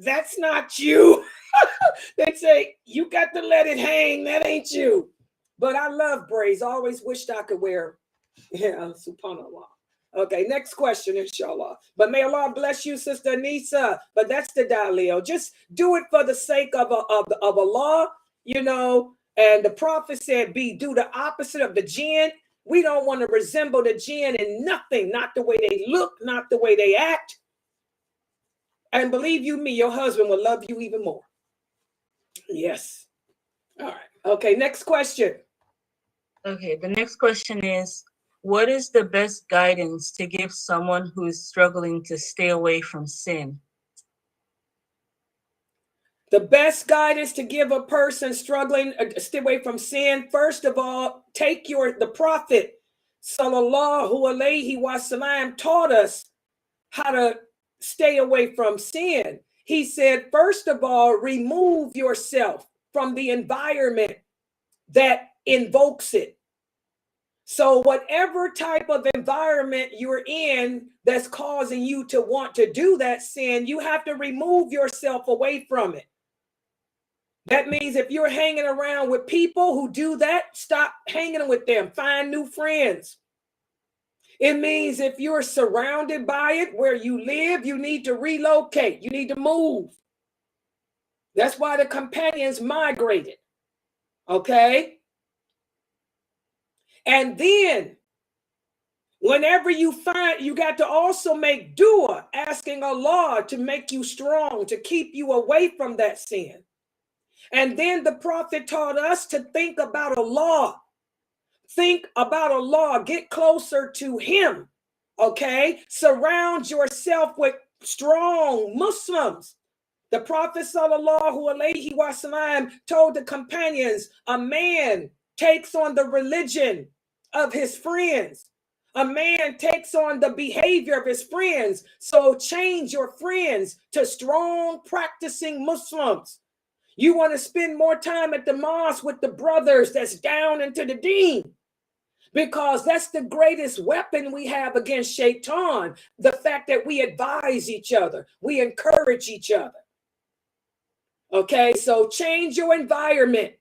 that's not you. They'd say, you got to let it hang. That ain't you. But I love braids. I always wished I could wear, subhanAllah. Okay, next question, inshallah. But may Allah bless you, Sister Anisa. But that's the dalil. Just do it for the sake of Allah, you know. And the Prophet said, do the opposite of the jinn. We don't want to resemble the jinn in nothing, not the way they look, not the way they act. And believe you me, your husband will love you even more. Yes. All right. Okay, next question. Okay, the next question is, what is the best guidance to give someone who is struggling to stay away from sin? The best guidance to give a person struggling to stay away from sin, first of all, take the Prophet, sallallahu alayhi wasallam, taught us how to stay away from sin. He said, first of all, remove yourself from the environment that invokes it. So whatever type of environment you're in that's causing you to want to do that sin, you have to remove yourself away from it. That means if you're hanging around with people who do that, stop hanging with them. Find new friends. It means if you're surrounded by it where you live, you need to relocate. You need to move. That's why the companions migrated. Okay? And then, whenever you find, you got to also make dua, asking Allah to make you strong, to keep you away from that sin. And then the Prophet taught us to think about Allah. Think about Allah. Get closer to Him. Okay? Surround yourself with strong Muslims. The Prophet sallallahu alaihi wasallam told the companions, a man takes on the religion of his friends. A man takes on the behavior of his friends. So change your friends to strong practicing Muslims. You want to spend more time at the mosque with the brothers that's down into the deen, because that's the greatest weapon we have against shaitan. The fact that we advise each other, we encourage each other. Okay, so change your environment,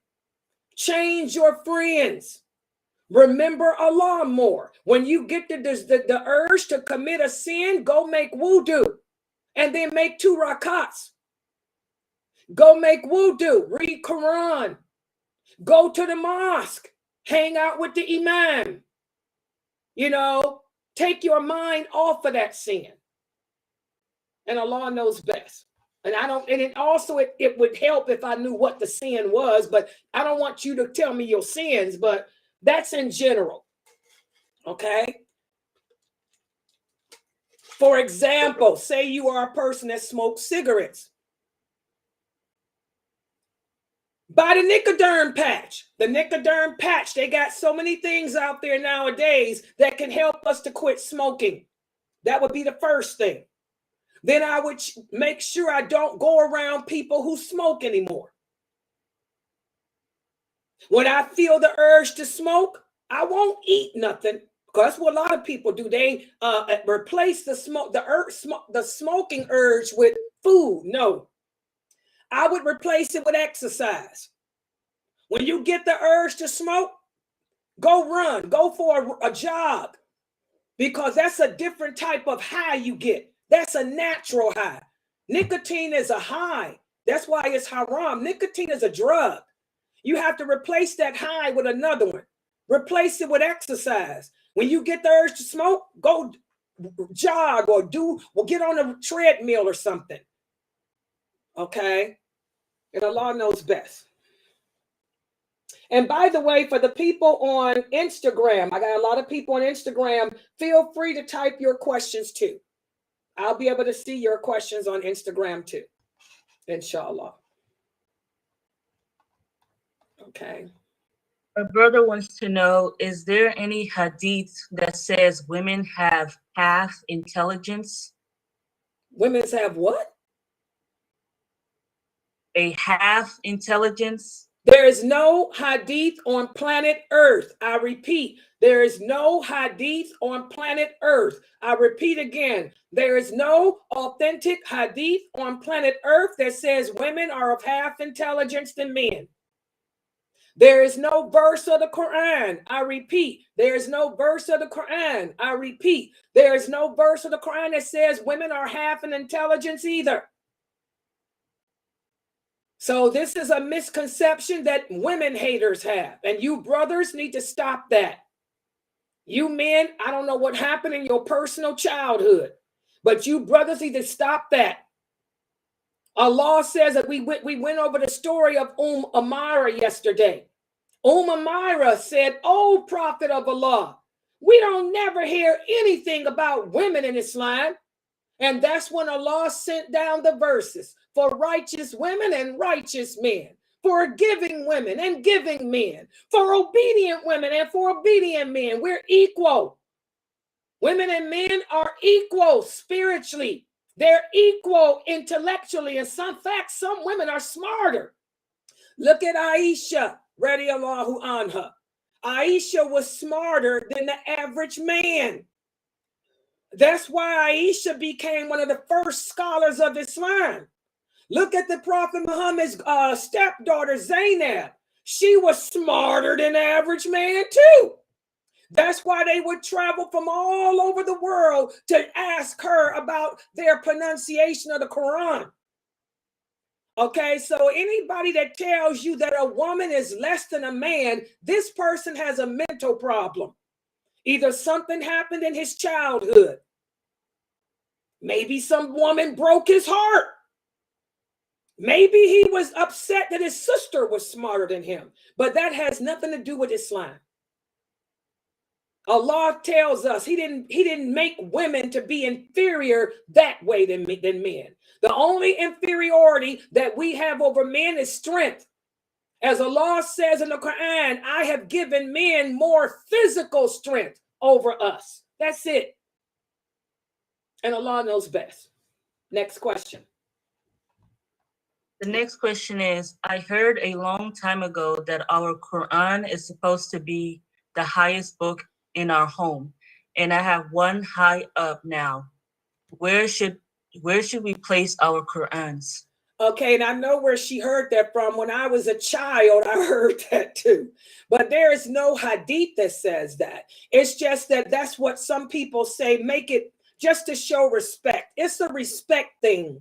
change your friends. Remember Allah more. When you get the urge to commit a sin, go make wudu and then make 2 rakats. Go make wudu, read Quran, go to the mosque, hang out with the imam. You know, take your mind off of that sin. And Allah knows best. And it would help if I knew what the sin was, but I don't want you to tell me your sins, but that's in general. Okay. For example, say you are a person that smokes cigarettes. Buy the Nicoderm patch. The Nicoderm patch, they got so many things out there nowadays that can help us to quit smoking. That would be the first thing. Then I would make sure I don't go around people who smoke anymore. When I feel the urge to smoke, I won't eat nothing, because that's what a lot of people do. They replace the smoking urge with food. No, I would replace it with exercise. When you get the urge to smoke, go run, go for a jog, because that's a different type of high you get. That's a natural high. Nicotine is a high. That's why it's haram. Nicotine is a drug. You have to replace that high with another one. Replace it with exercise. When you get the urge to smoke, go jog or get on a treadmill or something. Okay? And Allah knows best. And by the way, for the people on Instagram, I got a lot of people on Instagram. Feel free to type your questions too. I'll be able to see your questions on Instagram too, inshallah. Okay. A brother wants to know, is there any hadith that says women have half intelligence? Women have what? A half intelligence? There is no hadith on planet Earth. I repeat, there is no hadith on planet Earth. I repeat again, there is no authentic hadith on planet Earth that says women are of half intelligence than men. There is no verse of the Quran. I repeat, there is no verse of the Quran. I repeat, there is no verse of the Quran that says women are half an intelligence either. So this is a misconception that women haters have, and you brothers need to stop that. You men, I don't know what happened in your personal childhood, but you brothers need to stop that. Allah says that we went over the story of Amira yesterday. Amira said, "Oh, Prophet of Allah, we don't never hear anything about women in Islam." And that's when Allah sent down the verses for righteous women and righteous men, for giving women and giving men, for obedient women and for obedient men. We're equal. Women and men are equal spiritually. They're equal intellectually. In some facts, some women are smarter. Look at Aisha, radiyallahu anha. Aisha was smarter than the average man. That's why Aisha became one of the first scholars of Islam. Look at the Prophet Muhammad's stepdaughter, Zainab. She was smarter than the average man too. That's why they would travel from all over the world to ask her about their pronunciation of the Quran. Okay, so anybody that tells you that a woman is less than a man, this person has a mental problem. Either something happened in his childhood. Maybe some woman broke his heart. Maybe he was upset that his sister was smarter than him. But that has nothing to do with Islam. Allah tells us he didn't make women to be inferior that way than men. The only inferiority that we have over men is strength. As Allah says in the Quran, I have given men more physical strength over us. That's it. And Allah knows best. Next question. The next question is, I heard a long time ago that our Quran is supposed to be the highest book in our home, and I have one high up now. Where should we place our Qurans? Okay, and I know where she heard that from. When I was a child, I heard that too. But there is no hadith that says that. It's just that that's what some people say, make it just to show respect. It's a respect thing.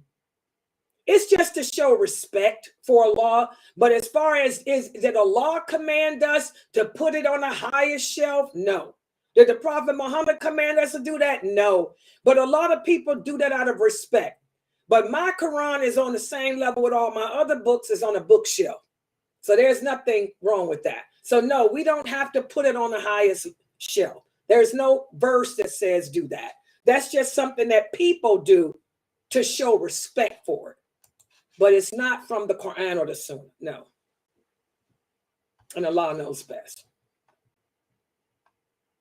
It's just to show respect for Allah. But as far as did Allah command us to put it on the highest shelf? No. Did the Prophet Muhammad command us to do that? No. But a lot of people do that out of respect. But my Quran is on the same level with all my other books, is on a bookshelf. So there's nothing wrong with that. So no, we don't have to put it on the highest shelf. There's no verse that says do that. That's just something that people do to show respect for it. But it's not from the Quran or the Sunnah, no. And Allah knows best.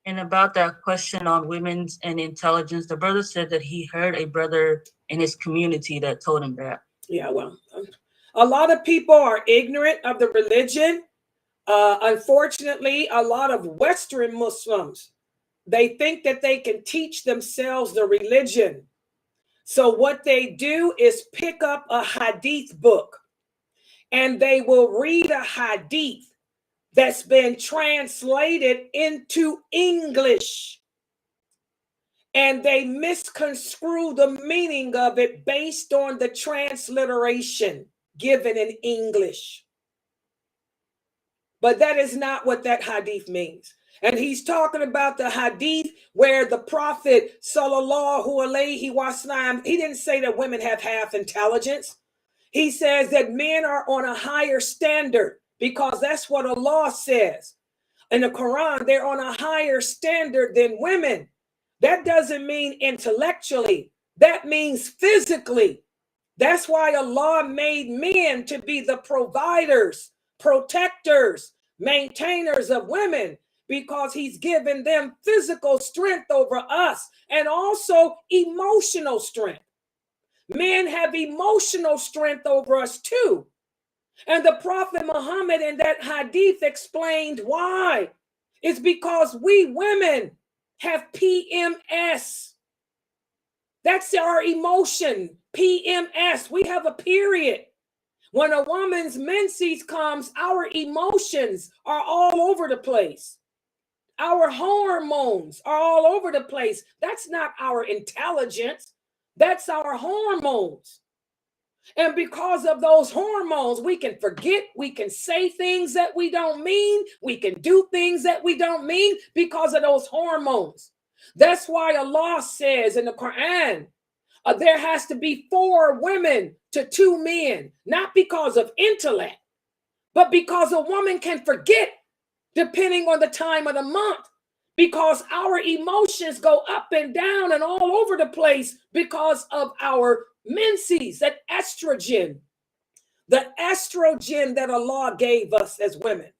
And about that question on women's and intelligence, the brother said that he heard a brother in his community that told him that. Yeah, well, a lot of people are ignorant of the religion. Unfortunately, a lot of Western Muslims, they think that they can teach themselves the religion. So what they do is pick up a hadith book and they will read a hadith that's been translated into English. And they misconstrue the meaning of it based on the transliteration given in English. But that is not what that hadith means. And he's talking about the hadith where the Prophet sallallahu alaihi wasallam, he didn't say that women have half intelligence. He says that men are on a higher standard because that's what Allah says. In the Quran, they're on a higher standard than women. That doesn't mean intellectually. That means physically. That's why Allah made men to be the providers, protectors, maintainers of women, because he's given them physical strength over us and also emotional strength. Men have emotional strength over us too. And the Prophet Muhammad in that hadith explained why. It's because we women have PMS. That's our emotion, PMS. We have a period. When a woman's menses comes, our emotions are all over the place. Our hormones are all over the place. That's not our intelligence. That's our hormones. And because of those hormones, we can forget, we can say things that we don't mean, we can do things that we don't mean because of those hormones. That's why Allah says in the Quran, there has to be 4 women to 2 men, not because of intellect, but because a woman can forget depending on the time of the month, because our emotions go up and down and all over the place because of our menses, that estrogen, the estrogen that Allah gave us as women.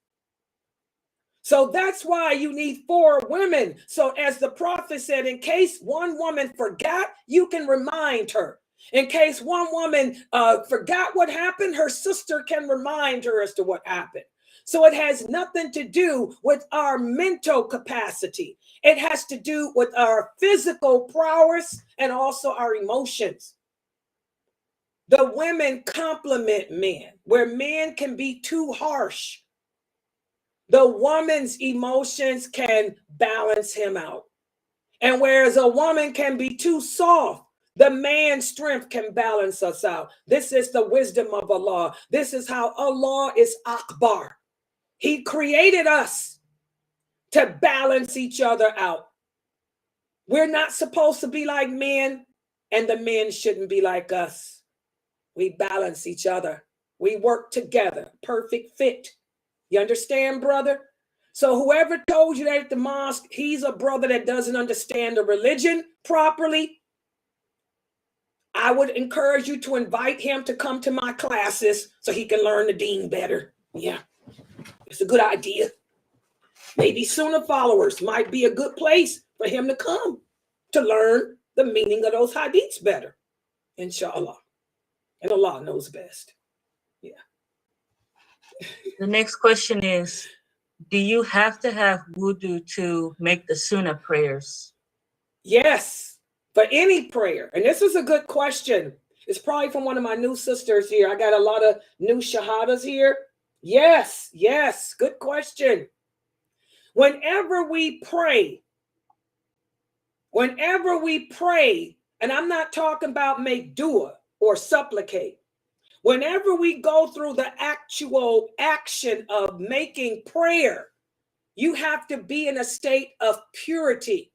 So that's why you need 4 women. So as the Prophet said, in case one woman forgot, you can remind her. In case one woman forgot what happened, her sister can remind her as to what happened. So it has nothing to do with our mental capacity. It has to do with our physical prowess and also our emotions. The women complement men, where men can be too harsh. The woman's emotions can balance him out. And whereas a woman can be too soft, the man's strength can balance us out. This is the wisdom of Allah. This is how Allah is Akbar. He created us to balance each other out. We're not supposed to be like men, and the men shouldn't be like us. We balance each other. We work together. Perfect fit. You understand, brother? So whoever told you that at the mosque, he's a brother that doesn't understand the religion properly. I would encourage you to invite him to come to my classes so he can learn the deen better. Yeah, it's a good idea. Maybe Sunnahfollowers might be a good place for him to come to learn the meaning of those hadiths better. Inshallah. And Allah knows best. Yeah. The next question is, do you have to have wudu to make the sunnah prayers? Yes, for any prayer. And this is a good question. It's probably from one of my new sisters here. I got a lot of new shahadas here. Yes, yes, good question. Whenever we pray, and I'm not talking about make dua or supplicate. Whenever we go through the actual action of making prayer, you have to be in a state of purity.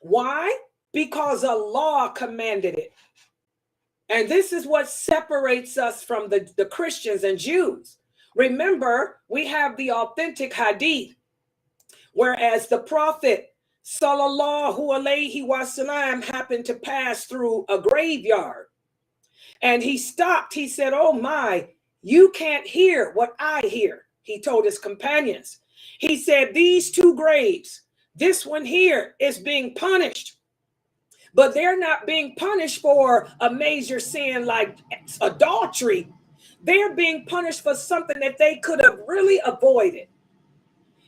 Why? Because Allah commanded it. And this is what separates us from the Christians and Jews. Remember, we have the authentic hadith, whereas the Prophet sallallahu alayhi wasallam happened to pass through a graveyard. And he stopped. He said, oh my, you can't hear what I hear. He told his companions. He said, these two graves, this one here is being punished. But they're not being punished for a major sin like adultery. They're being punished for something that they could have really avoided.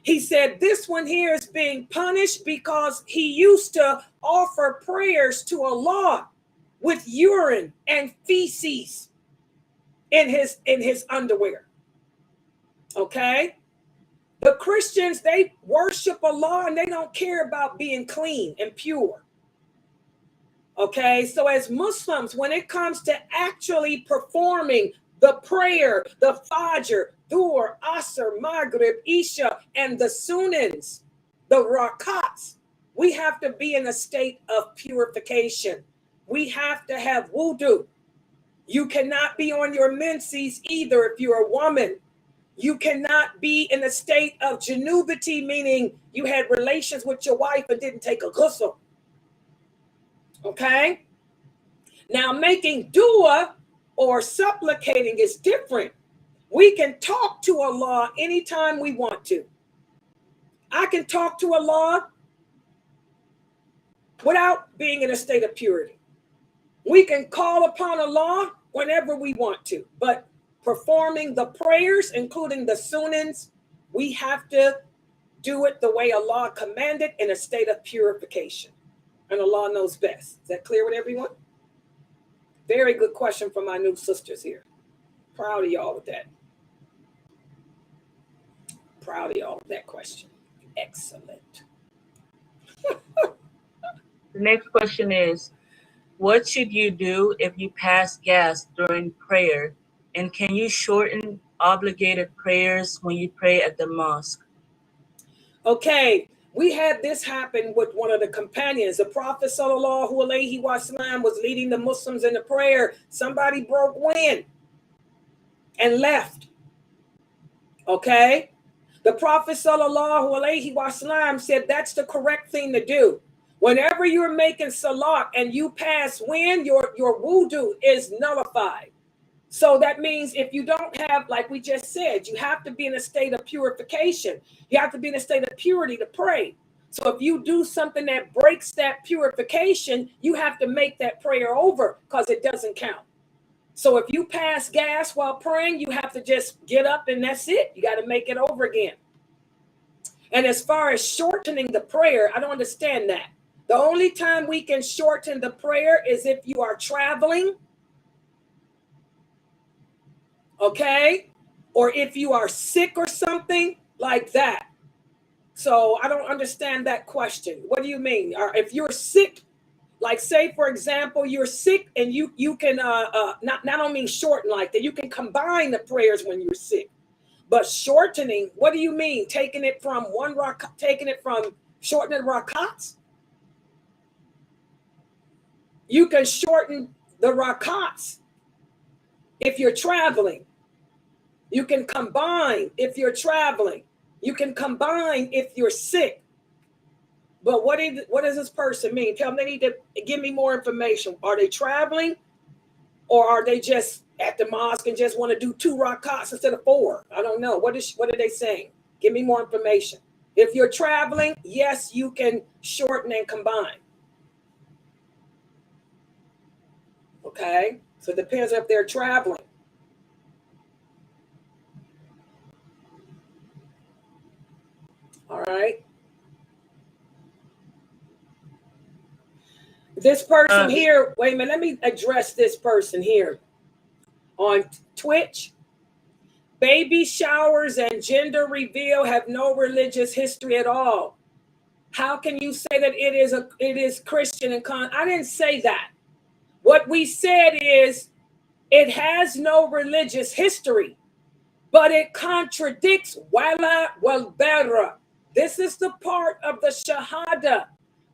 He said, this one here is being punished because he used to offer prayers to Allah with urine and feces in his underwear. Okay? The Christians, they worship Allah and they don't care about being clean and pure. Okay? So as Muslims, when it comes to actually performing the prayer, the Fajr, dhuhr, Asr, Maghreb, Isha, and the sunnahs, the rakats, we have to be in a state of purification. We have to have wudu. You cannot be on your menses either if you're a woman. You cannot be in a state of janubity, meaning you had relations with your wife and didn't take a ghusl. Okay? Now, making dua or supplicating is different. We can talk to Allah anytime we want to. I can talk to Allah without being in a state of purity. We can call upon Allah whenever we want to, but performing the prayers, including the sunnahs, we have to do it the way Allah commanded in a state of purification. And Allah knows best. Is that clear with everyone? Very good question from my new sisters here. Proud of y'all with that. Proud of y'all with that question. Excellent. The next question is, what should you do if you pass gas during prayer? And can you shorten obligated prayers when you pray at the mosque? Okay, we had this happen with one of the companions. The Prophet sallallahu alaihi wasallam was leading the Muslims in the prayer. Somebody broke wind and left. Okay, the Prophet sallallahu alaihi wasallam said that's the correct thing to do. Whenever you're making salat and you pass wind, your wudu is nullified. So that means if you don't have, like we just said, you have to be in a state of purification. You have to be in a state of purity to pray. So if you do something that breaks that purification, you have to make that prayer over because it doesn't count. So if you pass gas while praying, you have to just get up and that's it. You got to make it over again. And as far as shortening the prayer, I don't understand that. The only time we can shorten the prayer is if you are traveling, okay? Or if you are sick or something like that. So I don't understand that question. What do you mean? Or if you're sick, like say, for example, you're sick and you can, not only mean shorten like that, you can combine the prayers when you're sick. But shortening, what do you mean? Taking it from shortening rakats? You can shorten the rakats if you're traveling. You can combine if you're traveling. You can combine if you're sick. But what does this person mean? Tell them they need to give me more information. Are they traveling? Or are they just at the mosque and just want to do 2 rakats instead of 4? I don't know. What are they saying? Give me more information. If you're traveling, yes, you can shorten and combine. Okay, so it depends if they're traveling. All right. This person here, wait a minute, let me address this person here on Twitch. Baby showers and gender reveal have no religious history at all. How can you say that it is Christian and I didn't say that. What we said is it has no religious history, but it contradicts wala wal barra. This is the part of the shahada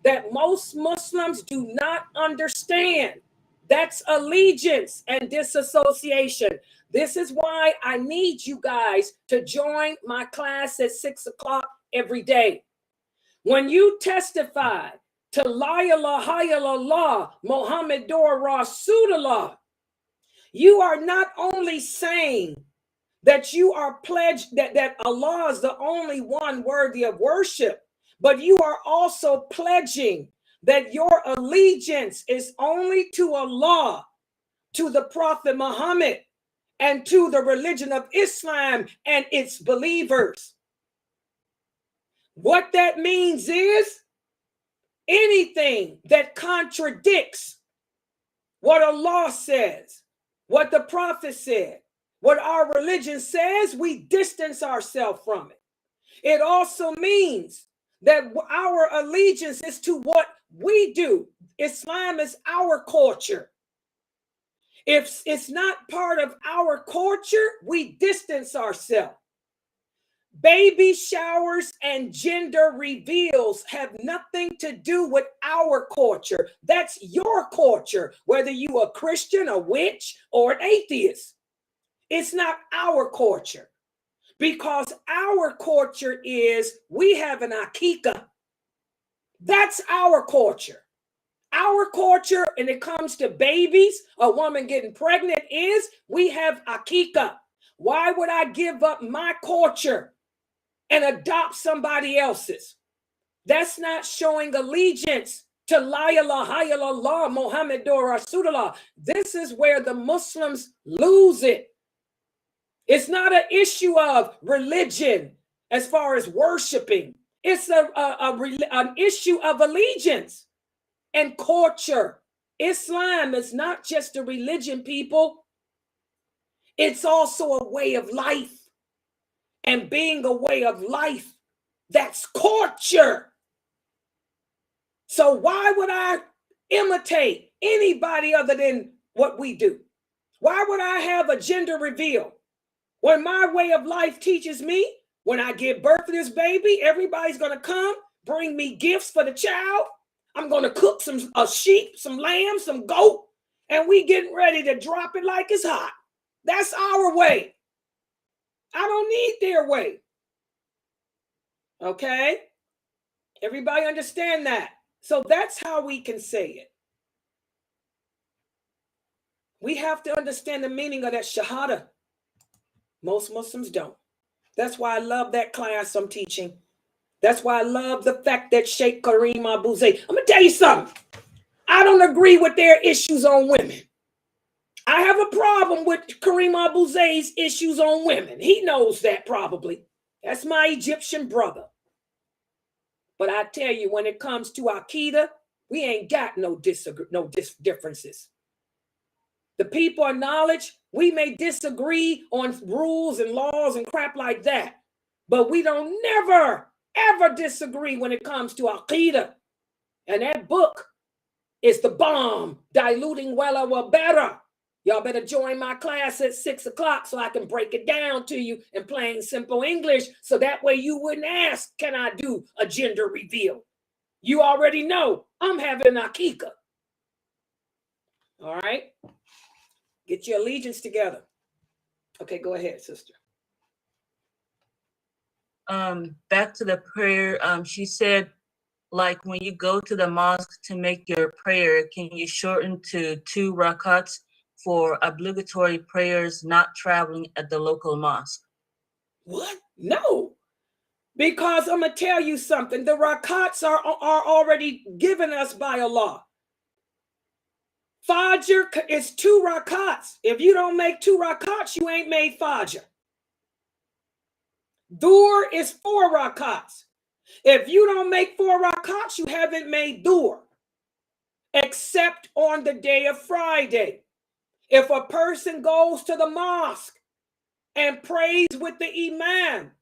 that most Muslims do not understand. That's allegiance and disassociation. This is why I need you guys to join my class at 6 o'clock every day. When you testify to La ilaha illallah Muhammadur Rasulullah, you are not only saying that you are pledged that Allah is the only one worthy of worship, but you are also pledging that your allegiance is only to Allah, to the Prophet Muhammad, and to the religion of Islam and its believers. What that means is anything that contradicts what Allah says, what the Prophet said, what our religion says, we distance ourselves from it. It also means that our allegiance is to what we do. Islam is our culture. If it's not part of our culture, we distance ourselves. Baby showers and gender reveals have nothing to do with our culture. That's your culture, whether you a Christian, a witch, or an atheist. It's not our culture, because our culture is we have an akika. That's our culture. Our culture, and it comes to babies, a woman getting pregnant, is we have akika. Why would I give up my culture and adopt somebody else's? That's not showing allegiance to La ilaha illallah Muhammadur Rasulullah. This is where the Muslims lose it. It's not an issue of religion as far as worshiping. It's an issue of allegiance and culture. Islam is not just a religion, people. It's also a way of life. And being a way of life, that's culture. So why would I imitate anybody other than what we do? Why would I have a gender reveal when my way of life teaches me when I give birth to this baby, everybody's going to come, bring me gifts for the child. I'm going to cook a sheep, some lamb, some goat, and we getting ready to drop it like it's hot. That's our way. I don't need their way. Okay? Everybody understand that? So that's how we can say it. We have to understand the meaning of that shahada. Most Muslims don't. That's why I love that class I'm teaching. That's why I love the fact that Sheikh Kareem Abu Zayd. I'm going to tell you something. I don't agree with their issues on women. I have a problem with Kareem Abu Zayd's issues on women. He knows that probably. That's my Egyptian brother. But I tell you, when it comes to Aqidah, we ain't got no differences. The people of knowledge, we may disagree on rules and laws and crap like that, but we don't never, ever disagree when it comes to Aqidah. And that book is the bomb, Diluting Well Better. Y'all better join my class at 6 o'clock so I can break it down to you in plain, simple English, so that way you wouldn't ask, can I do a gender reveal? You already know I'm having Akika. All right? Get your allegiance together. Okay, go ahead, sister. Back to the prayer. She said, like when you go to the mosque to make your prayer, can you shorten to 2 rakats for obligatory prayers not traveling at the local mosque? What? No. Because I'm going to tell you something. The rakats are already given us by Allah. Fajr is 2 rakats. If you don't make 2 rakats, you ain't made Fajr. Dhuhr is 4 rakats. If you don't make 4 rakats, you haven't made dhuhr. Except on the day of Friday. If a person goes to the mosque and prays with the imam,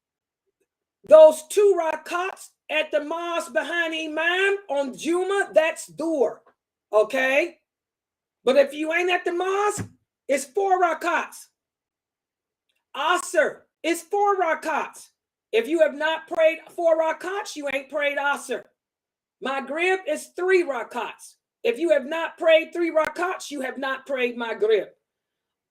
those 2 rakats at the mosque behind the imam on Jummah, that's dhuhr. Okay? But if you ain't at the mosque, it's 4 rakats. Asr is 4 rakats. If you have not prayed 4 rakats, you ain't prayed Asr. Maghreb is 3 rakats. If you have not prayed 3 rakats, you have not prayed Maghreb.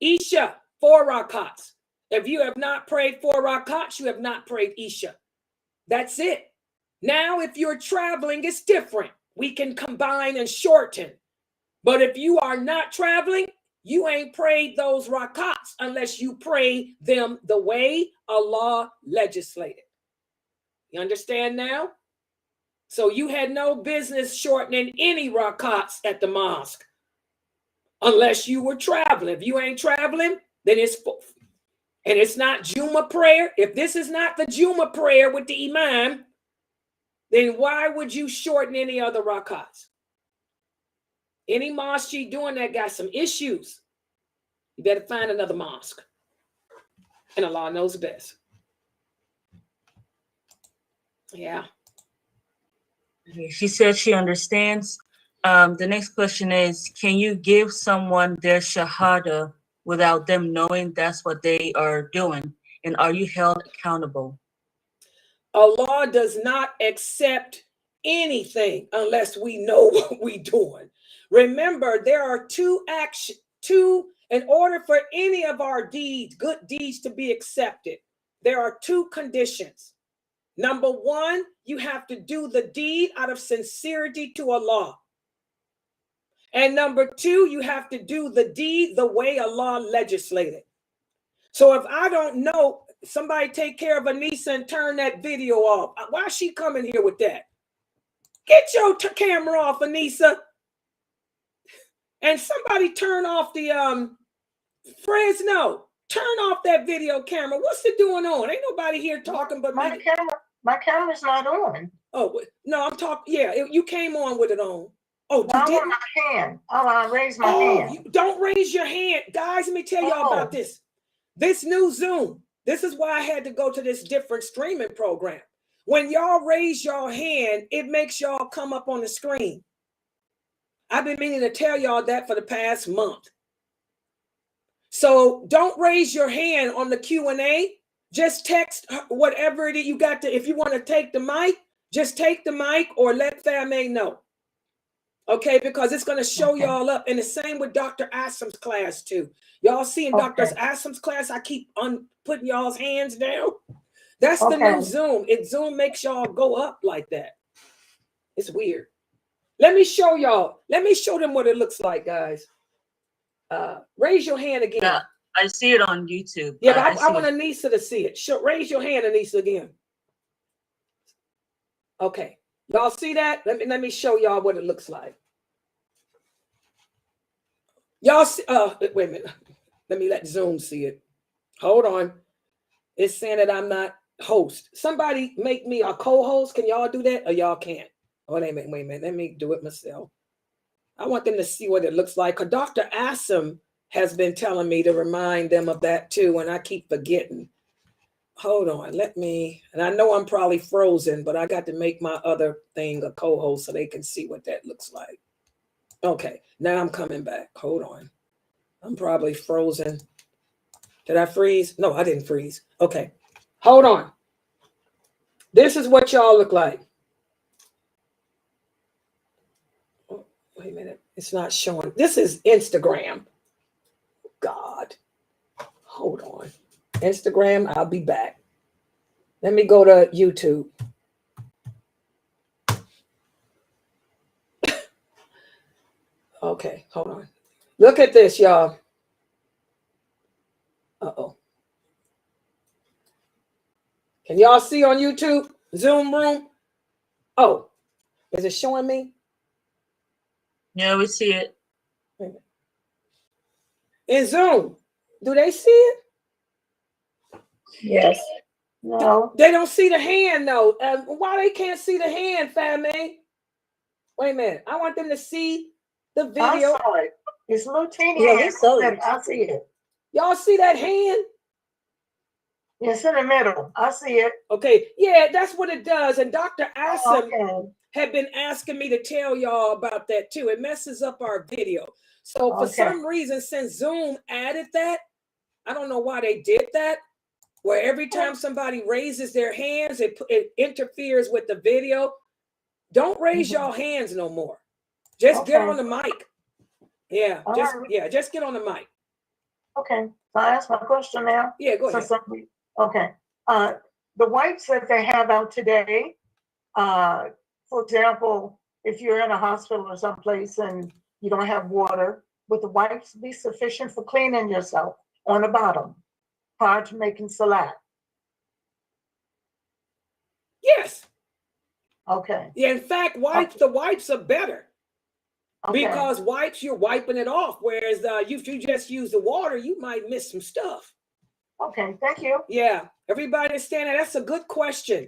Isha, 4 rakats. If you have not prayed 4 rakats, you have not prayed Isha. That's it. Now, if you're traveling, it's different. We can combine and shorten. But if you are not traveling, you ain't prayed those rakats unless you pray them the way Allah legislated. You understand now? So you had no business shortening any rakats at the mosque unless you were traveling. If you ain't traveling, then it's and it's not Juma prayer. If this is not the Juma prayer with the imam, then why would you shorten any other rakats? Any mosque doing that got some issues. You better find another mosque. And Allah knows best. Yeah. She said she understands. The next question is, can you give someone their shahada without them knowing that's what they are doing? And are you held accountable? Allah does not accept anything unless we know what we're doing. Remember, there are in order for any of our deeds, good deeds to be accepted, there are two conditions. Number one, you have to do the deed out of sincerity to Allah. And number two, you have to do the deed the way Allah legislated. So if I don't know, somebody take care of Anissa and turn that video off. Why is she coming here with that? Get your camera off, Anissa. And somebody turn off the Fresno. Turn off that video camera. What's it doing on? Ain't nobody here talking but my me. My camera's not on. Oh no, I'm talking. Yeah, you came on with it on. Oh, you I didn't? want my hand. I raise my hand. You don't raise your hand, guys. Let me tell y'all about this. This new Zoom. This is why I had to go to this different streaming program. When y'all raise your hand, it makes y'all come up on the screen. I've been meaning to tell y'all that for the past month. So don't raise your hand on the Q&A. Just text whatever it is you got to. If you want to take the mic, just take the mic or let Fame know. Okay, because it's going to show y'all up. And the same with Dr. Asim's class too. Y'all see in Dr. Asim's class, I keep putting y'all's hands down. That's the new Zoom. Zoom makes y'all go up like that. It's weird. Let me show y'all. Let me show them what it looks like, guys. Raise your hand again. Yeah, I see it on YouTube. Yeah, but I want Anissa to see it. Raise your hand, Anissa, again. Okay. Y'all see that? Let me show y'all what it looks like. Y'all see, wait a minute. Let me let Zoom see it. Hold on. It's saying that I'm not host. Somebody make me a co-host. Can y'all do that? Or y'all can't? Oh, wait a minute. Let me do it myself. I want them to see what it looks like. Because Dr. Asim has been telling me to remind them of that too. And I keep forgetting. Hold on. And I know I'm probably frozen, but I got to make my other thing a co-host so they can see what that looks like. Okay. Now I'm coming back. Hold on. I'm probably frozen. Did I freeze? No, I didn't freeze. Okay. Hold on. This is what y'all look like. Oh, wait a minute. It's not showing. This is Instagram. God. Hold on. Instagram, I'll be back. Let me go to YouTube. Okay, hold on. Look at this, y'all. Uh-oh. Can y'all see on YouTube? Zoom room? Oh, is it showing me? Yeah, we see it. In Zoom, do they see it? Yes. No. They don't see the hand, though. Why they can't see the hand, Fame? Wait a minute. I want them to see the video. I saw it. It's a little teeny Yeah, hand. I see it. Y'all see that hand? It's in the middle. I see it. Okay. Yeah, that's what it does. And Dr. Asim had been asking me to tell y'all about that too. It messes up our video. So for some reason, since Zoom added that, I don't know why they did that, where every time somebody raises their hands, it interferes with the video. Don't raise y'all hands no more. Just get on the mic. Yeah, just get on the mic. Okay, so I ask my question now. Yeah, go ahead. Okay. The wipes that they have out today, For example, if you're in a hospital or someplace and you don't have water, would the wipes be sufficient for cleaning yourself on the bottom prior to making salat? Yes. Okay. Yeah, in fact, the wipes are better. Okay. Because wipes, you're wiping it off. Whereas if you just use the water, you might miss some stuff. Okay, thank you. Yeah, everybody understand that? That's a good question.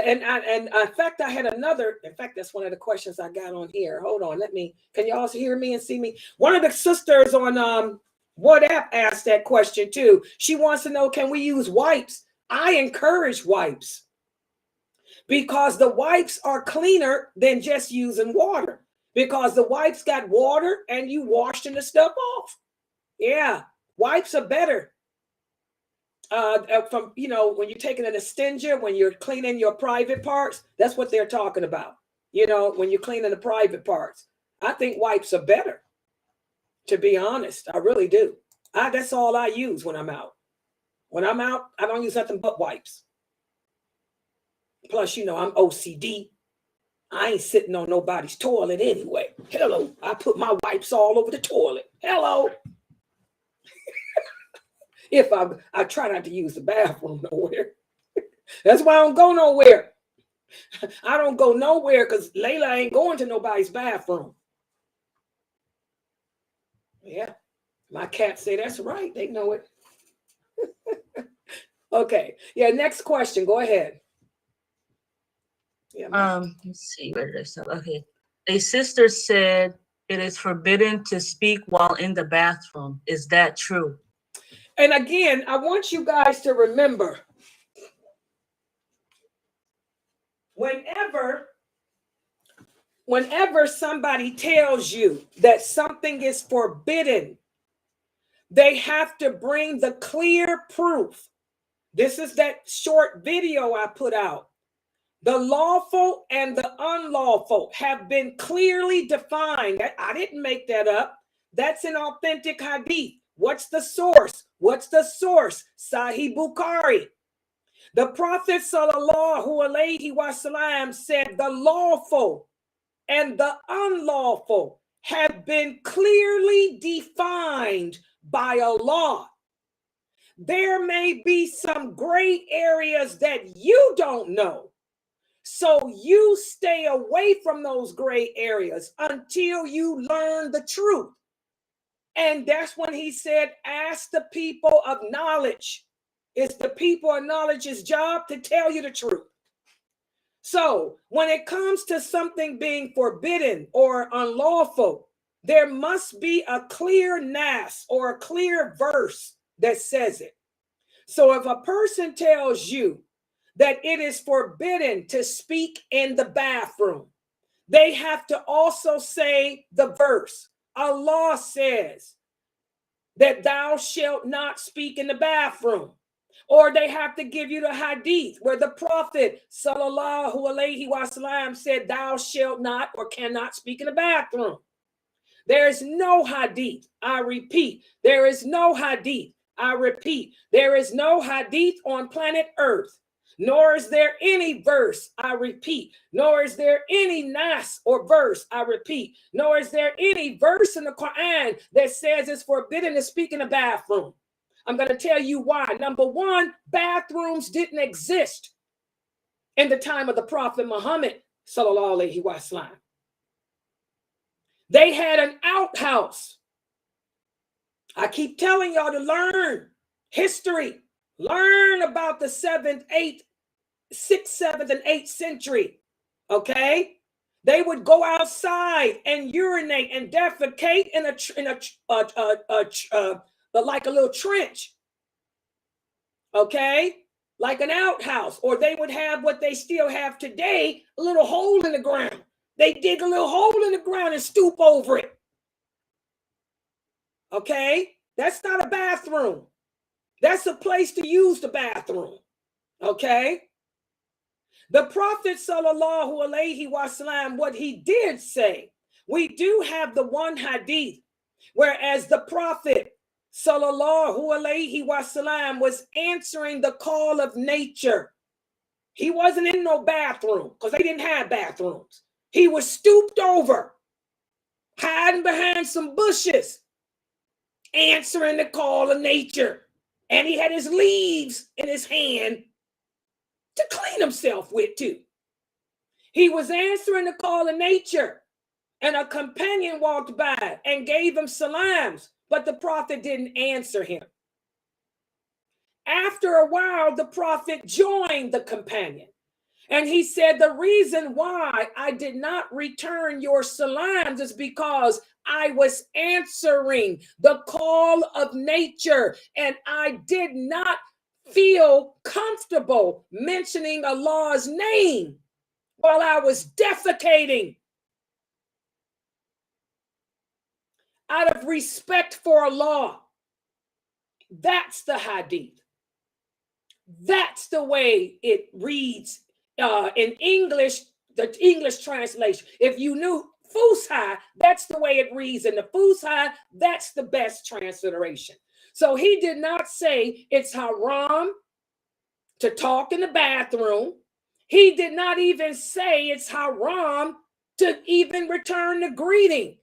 And in fact, I had another. In fact, that's one of the questions I got on here. Hold on, can you all hear me and see me? One of the sisters on WhatsApp asked that question too. She wants to know, can we use wipes? I encourage wipes because the wipes are cleaner than just using water. Because the wipes got water and you washing the stuff off. Yeah, wipes are better. From, when you're taking an extinger, when you're cleaning your private parts, that's what they're talking about. When you're cleaning the private parts, I think wipes are better. To be honest, I really do. That's all I use when I'm out. When I'm out, I don't use nothing but wipes. Plus, I'm OCD. I ain't sitting on nobody's toilet anyway. Hello, I put my wipes all over the toilet. Hello. If I try not to use the bathroom nowhere. That's why I don't go nowhere. I don't go nowhere because Layla ain't going to nobody's bathroom. Yeah, my cats say that's right. They know it. Okay. Yeah, next question. Go ahead. Yeah, let's see, where did I stop? Okay. A sister said it is forbidden to speak while in the bathroom. Is that true? And again, I want you guys to remember, whenever somebody tells you that something is forbidden, they have to bring the clear proof. This is that short video I put out. The lawful and the unlawful have been clearly defined. I didn't make that up. That's an authentic hadith. What's the source? Sahih Bukhari. The Prophet sallallahu alaihi wasallam said the lawful and the unlawful have been clearly defined by Allah. There may be some gray areas that you don't know. So you stay away from those gray areas until you learn the truth. And that's when he said, ask the people of knowledge. It's the people of knowledge's job to tell you the truth. So when it comes to something being forbidden or unlawful, there must be a clear nas or a clear verse that says it. So if a person tells you that it is forbidden to speak in the bathroom, they have to also say the verse. Allah says that thou shalt not speak in the bathroom. Or they have to give you the hadith where the Prophet sallallahu alaihi wasallam said thou shalt not or cannot speak in the bathroom. There is no hadith. I repeat, there is no hadith. I repeat, there is no hadith on planet Earth. Nor is there any verse, I repeat, nor is there any nas or verse, I repeat, nor is there any verse in the Quran that says it's forbidden to speak in the bathroom. I'm going to tell you why. Number one, bathrooms didn't exist in the time of the Prophet Muhammad, sallallahu alaihi wasallam. They had an outhouse. I keep telling y'all to learn history. Learn about the 6th, 7th, and 8th century. Okay? They would go outside and urinate and defecate in like a little trench. Okay? Like an outhouse. Or they would have what they still have today, a little hole in the ground. They dig a little hole in the ground and stoop over it. Okay? That's not a bathroom. That's a place to use the bathroom. Okay? The Prophet sallallahu alaihi wasallam, what he did say, we do have the one hadith, whereas the Prophet sallallahu alaihi wasallam was answering the call of nature. He wasn't in no bathroom because they didn't have bathrooms. He was stooped over, hiding behind some bushes, answering the call of nature. And he had his leaves in his hand to clean himself with too. He was answering the call of nature, and a companion walked by and gave him salams, but the prophet didn't answer him. After a while, the prophet joined the companion, and he said, the reason why I did not return your salams is because I was answering the call of nature, and I did not feel comfortable mentioning Allah's name while I was defecating. Out of respect for Allah. That's the hadith. That's the way it reads in English, the English translation. If you knew Fusha, that's the way it reads in the Fusha. That's the best transliteration. So he did not say it's haram to talk in the bathroom. He did not even say it's haram to even return the greeting.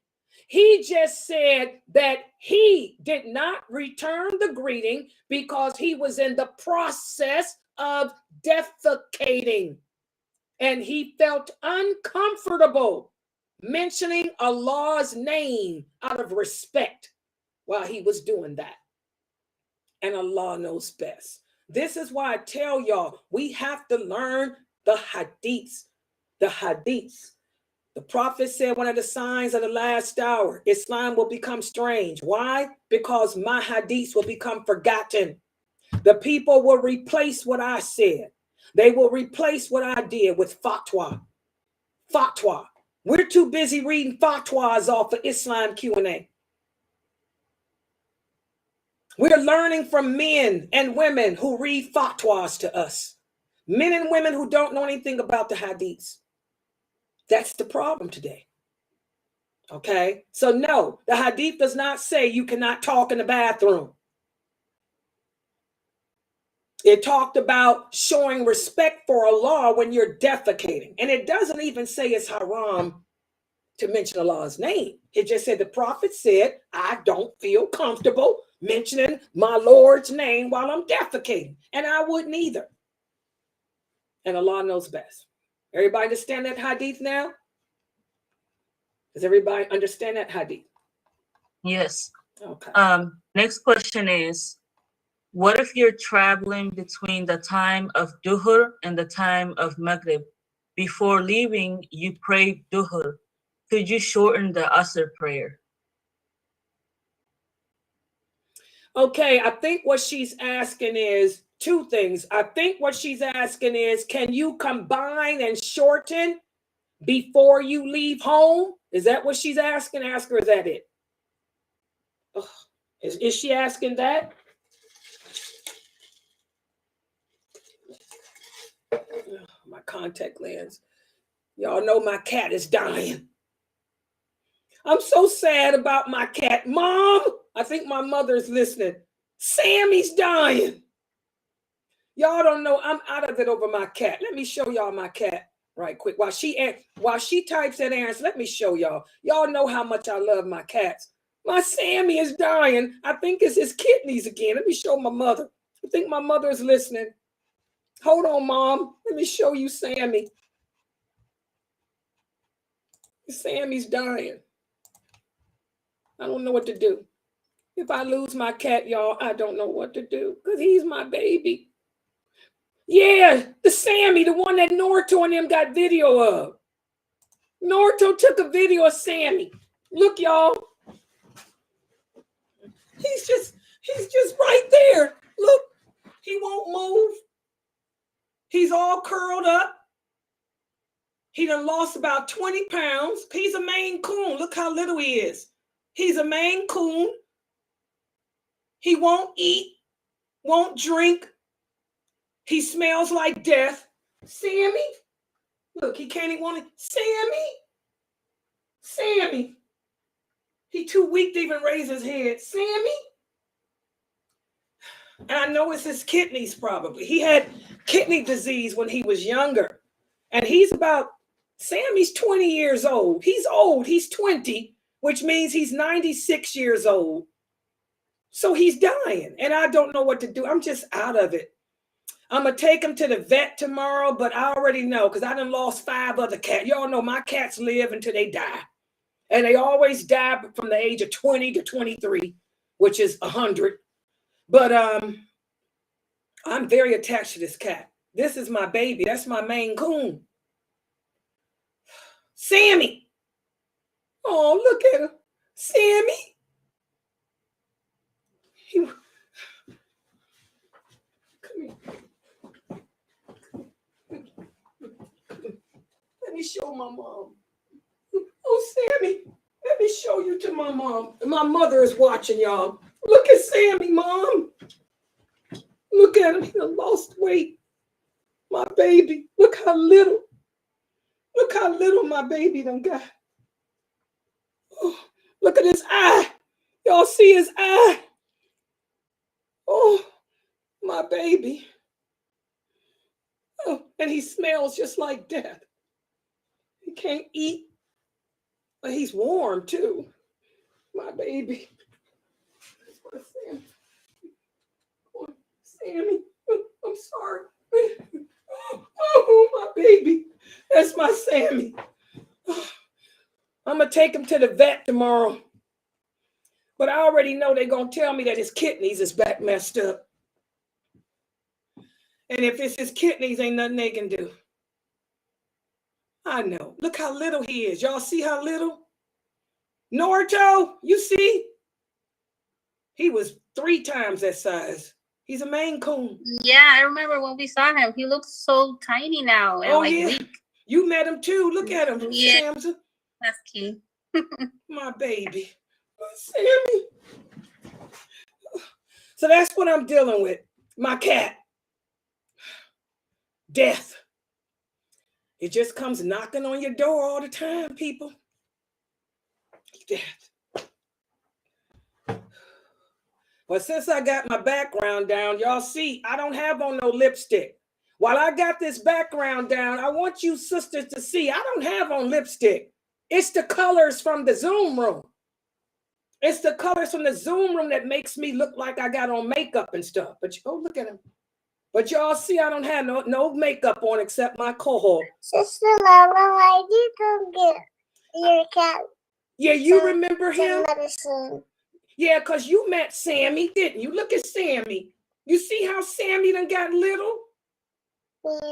He just said that he did not return the greeting because he was in the process of defecating. And he felt uncomfortable mentioning Allah's name out of respect while he was doing that. And Allah knows best. This is why I tell y'all, we have to learn the hadiths. The hadiths. The prophet said one of the signs of the last hour, Islam will become strange. Why? Because my hadiths will become forgotten. The people will replace what I said. They will replace what I did with fatwa. Fatwa. We're too busy reading fatwas off of Islam Q&A. We're learning from men and women who read fatwas to us. Men and women who don't know anything about the hadiths. That's the problem today. Okay? So no, the hadith does not say you cannot talk in the bathroom. It talked about showing respect for Allah when you're defecating. And it doesn't even say it's haram to mention Allah's name. It just said the prophet said, I don't feel comfortable mentioning my Lord's name while I'm defecating. And I wouldn't either. And Allah knows best. Everybody understand that hadith now? Does everybody understand that hadith? Yes. Okay. Next question is, what if you're traveling between the time of dhuhr and the time of Maghreb? Before leaving, you pray dhuhr. Could you shorten the asr prayer? Okay, I think what she's asking is two things. I think what she's asking is, can you combine and shorten before you leave home? Is that what she's asking? Ask her, is that it? Ugh. Is she asking that? Ugh, my contact lens. Y'all know my cat is dying. I'm so sad about my cat. Mom, I think my mother's listening. Sammy's dying. Y'all don't know I'm out of it over my cat. Let me show y'all my cat right quick. While she types that answer, let me show y'all. Y'all know how much I love my cats. My Sammy is dying. I think it's his kidneys again. Let me show my mother. I think my mother is listening. Hold on, Mom. Let me show you Sammy. Sammy's dying. I don't know what to do. If I lose my cat, y'all, I don't know what to do because he's my baby. Yeah, the Sammy, the one that Norto and them got video of. Norto took a video of Sammy. Look, y'all. He's just right there. Look, he won't move. He's all curled up. He done lost about 20 pounds. He's a Maine Coon. Look how little he is. He's a Maine Coon. He won't eat, won't drink. He smells like death. Sammy. Look, he can't even want to. Sammy. He too weak to even raise his head. Sammy. And I know it's his kidneys probably. He had kidney disease when he was younger. And Sammy's 20 years old. He's old. He's 20, which means he's 96 years old. So he's dying. And I don't know what to do. I'm just out of it. I'm going to take him to the vet tomorrow, but I already know because I done lost 5 other cats. Y'all know my cats live until they die. And they always die from the age of 20 to 23, which is 100. But I'm very attached to this cat. This is my baby. That's my Maine Coon. Sammy. Oh, look at him. Sammy. Come here. Let me show my mom. Oh, Sammy. Let me show you to my mom. My mother is watching, y'all. Look at Sammy, Mom. Look at him. He done lost weight. My baby. Look how little. Look how little my baby done got. Oh, look at his eye. Y'all see his eye? Oh, my baby. Oh, and he smells just like death. He can't eat. But he's warm too. My baby. That's my Sammy. Oh, Sammy. I'm sorry. Oh, my baby. That's my Sammy. I'm going to take him to the vet tomorrow. But I already know they're going to tell me that his kidneys is back messed up. And if it's his kidneys, ain't nothing they can do. I know. Look how little he is. Y'all see how little? Norto, you see? He was 3 times that size. He's a Maine Coon. Yeah, I remember when we saw him. He looks so tiny now. And yeah. Weak. You met him too. Look at him. Yeah. Samson. That's key. My baby. Sammy. So that's what I'm dealing with. My cat. Death. It just comes knocking on your door all the time, people. Death. But since I got my background down, y'all see, I don't have on no lipstick. While I got this background down, I want you sisters to see, I don't have on lipstick. It's the colors from the Zoom room. It's the colors from the Zoom room that makes me look like I got on makeup and stuff. But oh, look at him. But y'all see, I don't have no makeup on except my cohort. Sister Laila, why did you go get your cat? Yeah, you remember him? Medicine. Yeah, because you met Sammy, didn't you? Look at Sammy. You see how Sammy done got little?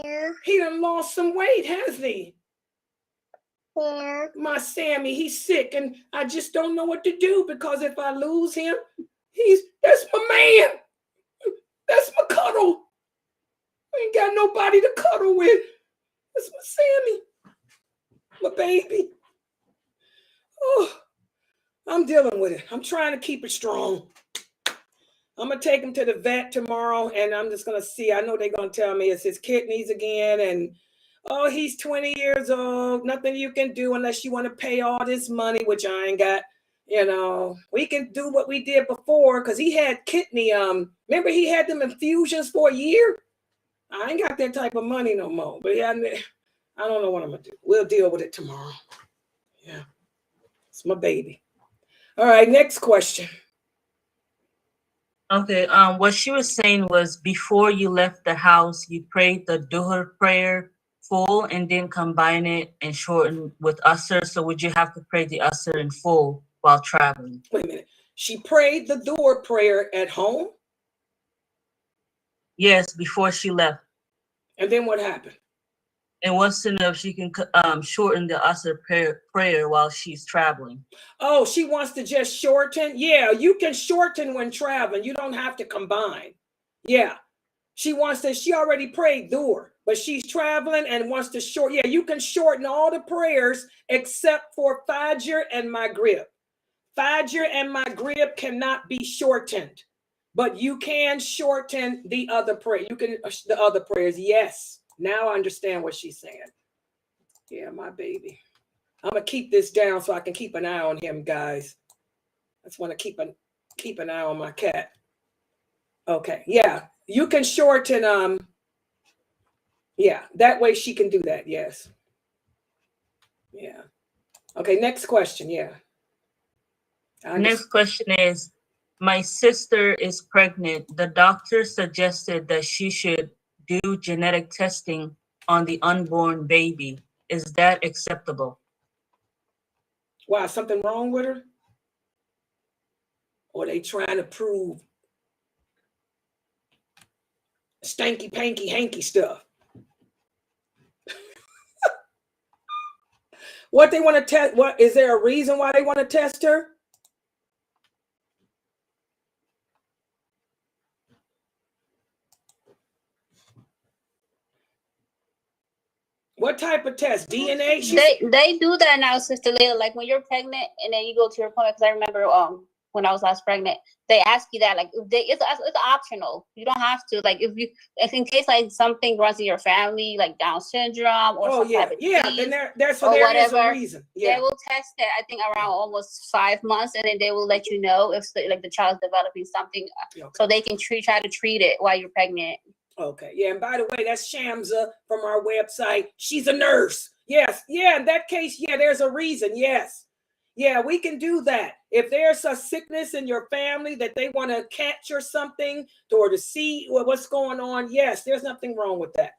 Yeah. He done lost some weight, hasn't he? Yeah. My Sammy, he's sick, and I just don't know what to do because if I lose him, that's my man. That's my cuddle. I ain't got nobody to cuddle with. That's my Sammy. My baby. Oh, I'm dealing with it. I'm trying to keep it strong. I'm going to take him to the vet tomorrow, and I'm just going to see. I know they're going to tell me it's his kidneys again, and oh, he's 20 years old. Nothing you can do unless you want to pay all this money, which I ain't got. You know, we can do what we did before because he had kidney. Remember he had them infusions for a year? I ain't got that type of money no more. But yeah, I don't know what I'm going to do. We'll deal with it tomorrow. Yeah, it's my baby. All right, next question. Okay, what she was saying was before you left the house, you prayed the dhuhr prayer full and then combine it and shorten with asr. So would you have to pray the asr in full while traveling? Wait a minute. She prayed the dhuhr prayer at home? Yes, before she left. And then what happened? And wants to know if she can shorten the asr prayer while she's traveling. Oh, she wants to just shorten? Yeah, you can shorten when traveling. You don't have to combine. Yeah. She already prayed dhuhr, but she's traveling and wants to shorten. Yeah, you can shorten all the prayers except for Fajr and Maghreb. Fajr and Maghreb cannot be shortened, but you can shorten the other prayer. The other prayers, yes. Now I understand what she's saying. Yeah, my baby. I'm going to keep this down so I can keep an eye on him, guys. I just want to keep an eye on my cat. Okay, yeah, you can shorten. Yeah, that way she can do that. Yes. Yeah. Okay, next question. Yeah. Next question is, my sister is pregnant. The doctor suggested that she should do genetic testing on the unborn baby. Is that acceptable? Wow, something wrong with her? Or they trying to prove stanky, panky, hanky stuff? What they want to test? What is there a reason why they want to test her? What type of test? DNA? They do that now, Sister Laila. Like when you're pregnant and then you go to your appointment. Because I remember when I was last pregnant, they ask you that. Like it's optional. You don't have to. Like if in case like something runs in your family, like Down syndrome or some type of disease, then there is a reason. Yeah. They will test it. I think around almost 5 months, and then they will let you know if like the child's developing something, so they can try to treat it while you're pregnant. Okay. Yeah. And by the way, that's Shamsa from our website. She's a nurse. Yes. Yeah. In that case, yeah, there's a reason. Yes. Yeah, we can do that. If there's a sickness in your family that they want to catch or something, or to see what's going on, yes, there's nothing wrong with that.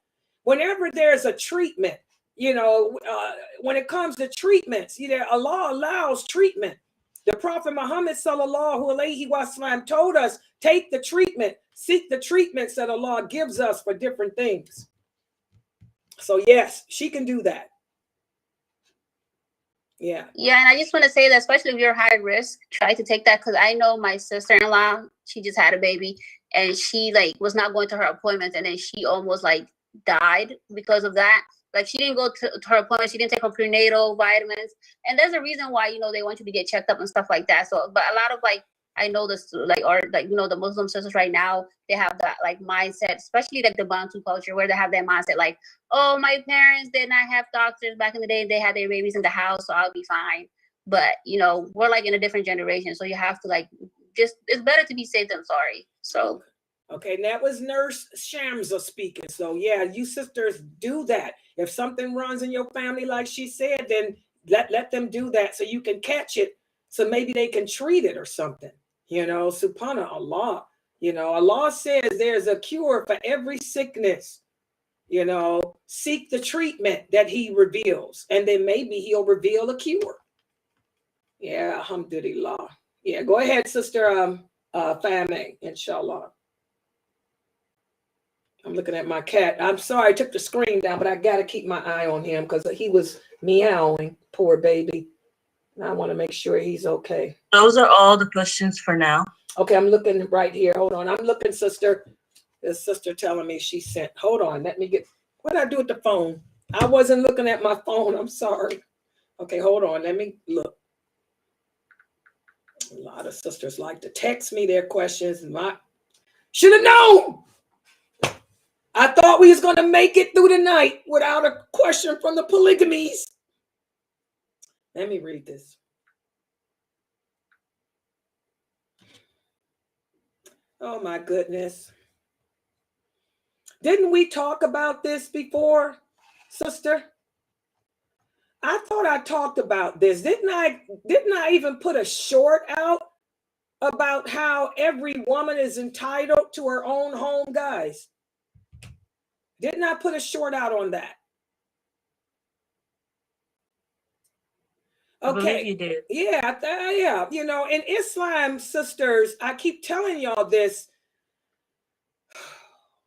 Whenever there's a treatment, when it comes to treatments, Allah allows treatment. The Prophet Muhammad sallallahu alaihi wasallam told us, take the treatment, seek the treatments that Allah gives us for different things. So yes, she can do that. Yeah. Yeah, and I just want to say that, especially if you're high risk, try to take that, because I know my sister-in-law, she just had a baby, and she like was not going to her appointments, and then she almost like died because of that. Like she didn't go to her appointment, she didn't take her prenatal vitamins, and there's a reason why they want you to get checked up and stuff like that. So, but a lot of I know this the Muslim sisters right now, they have that like mindset, especially like the Bantu culture, where they have that mindset like, oh, my parents did not have doctors back in the day, they had their babies in the house, so I'll be fine. But we're like in a different generation, so you have to it's better to be safe than sorry. So okay, and that was Nurse Shamsa speaking. So yeah, you sisters do that. If something runs in your family, like she said, then let them do that so you can catch it, so maybe they can treat it or something. Subhanallah. Allah says there's a cure for every sickness. Seek the treatment that He reveals, and then maybe He'll reveal a cure. Yeah, alhamdulillah. Yeah, go ahead, Sister Fame, inshallah. I'm looking at my cat. I'm sorry I took the screen down, but I got to keep my eye on him because he was meowing, poor baby. And I want to make sure he's okay. Those are all the questions for now. Okay, I'm looking right here. Hold on. I'm looking, sister. This sister telling me she sent. Hold on. Let me get. What did I do with the phone? I wasn't looking at my phone. I'm sorry. Okay, hold on. Let me look. A lot of sisters like to text me their questions. Should have known. I thought we was going to make it through the night without a question from the polygamies. Let me read this. Oh my goodness. Didn't we talk about this before, sister? I thought I talked about this. Didn't I even put a short out about how every woman is entitled to her own home, guys? Didn't I put a short out on that? Okay. I believe you did. Yeah. In Islam, sisters, I keep telling y'all this.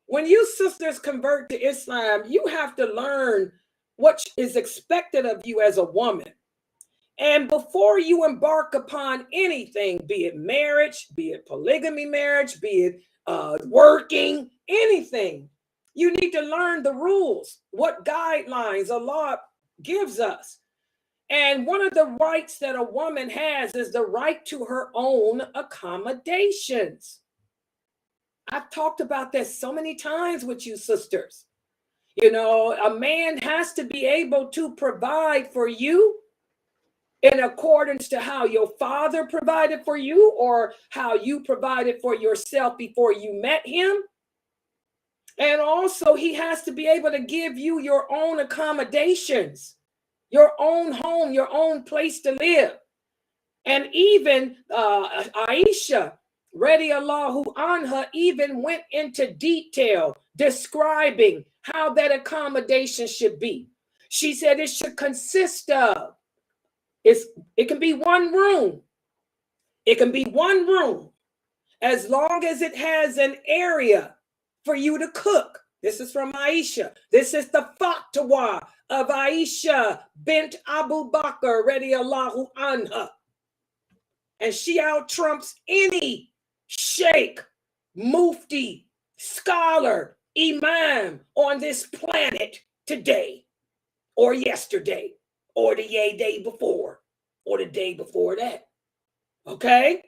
When you sisters convert to Islam, you have to learn what is expected of you as a woman. And before you embark upon anything, be it marriage, be it polygamy marriage, be it working, anything, you need to learn the rules, what guidelines Allah gives us. And one of the rights that a woman has is the right to her own accommodations. I've talked about this so many times with you sisters. A man has to be able to provide for you in accordance to how your father provided for you or how you provided for yourself before you met him. And also, he has to be able to give you your own accommodations, your own home, your own place to live. And even Aisha, radiallahu anha, even went into detail describing how that accommodation should be. She said it should consist of, it can be one room. It can be one room as long as it has an area for you to cook. This is from Aisha. This is the fatwa of Aisha bint Abu Bakr radiallahu anha. And she out trumps any sheikh, mufti, scholar, imam on this planet today or yesterday or the day before or the day before that. Okay?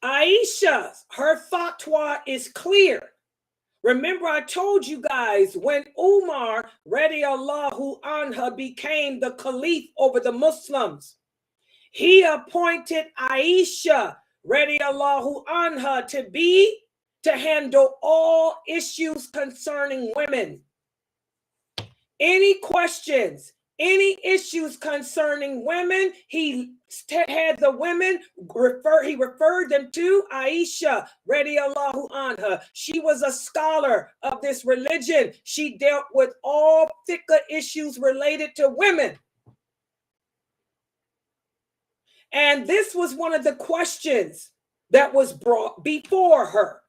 Aisha, her fatwa is clear. Remember, I told you guys when Umar radiallahu anha became the caliph over the Muslims, he appointed Aisha radiallahu anha to handle all issues concerning women. Any questions, any issues concerning women, he had the women he referred them to Aisha radiallahu anha. She was a scholar of this religion. She dealt with all fiqh issues related to women. And this was one of the questions that was brought before her.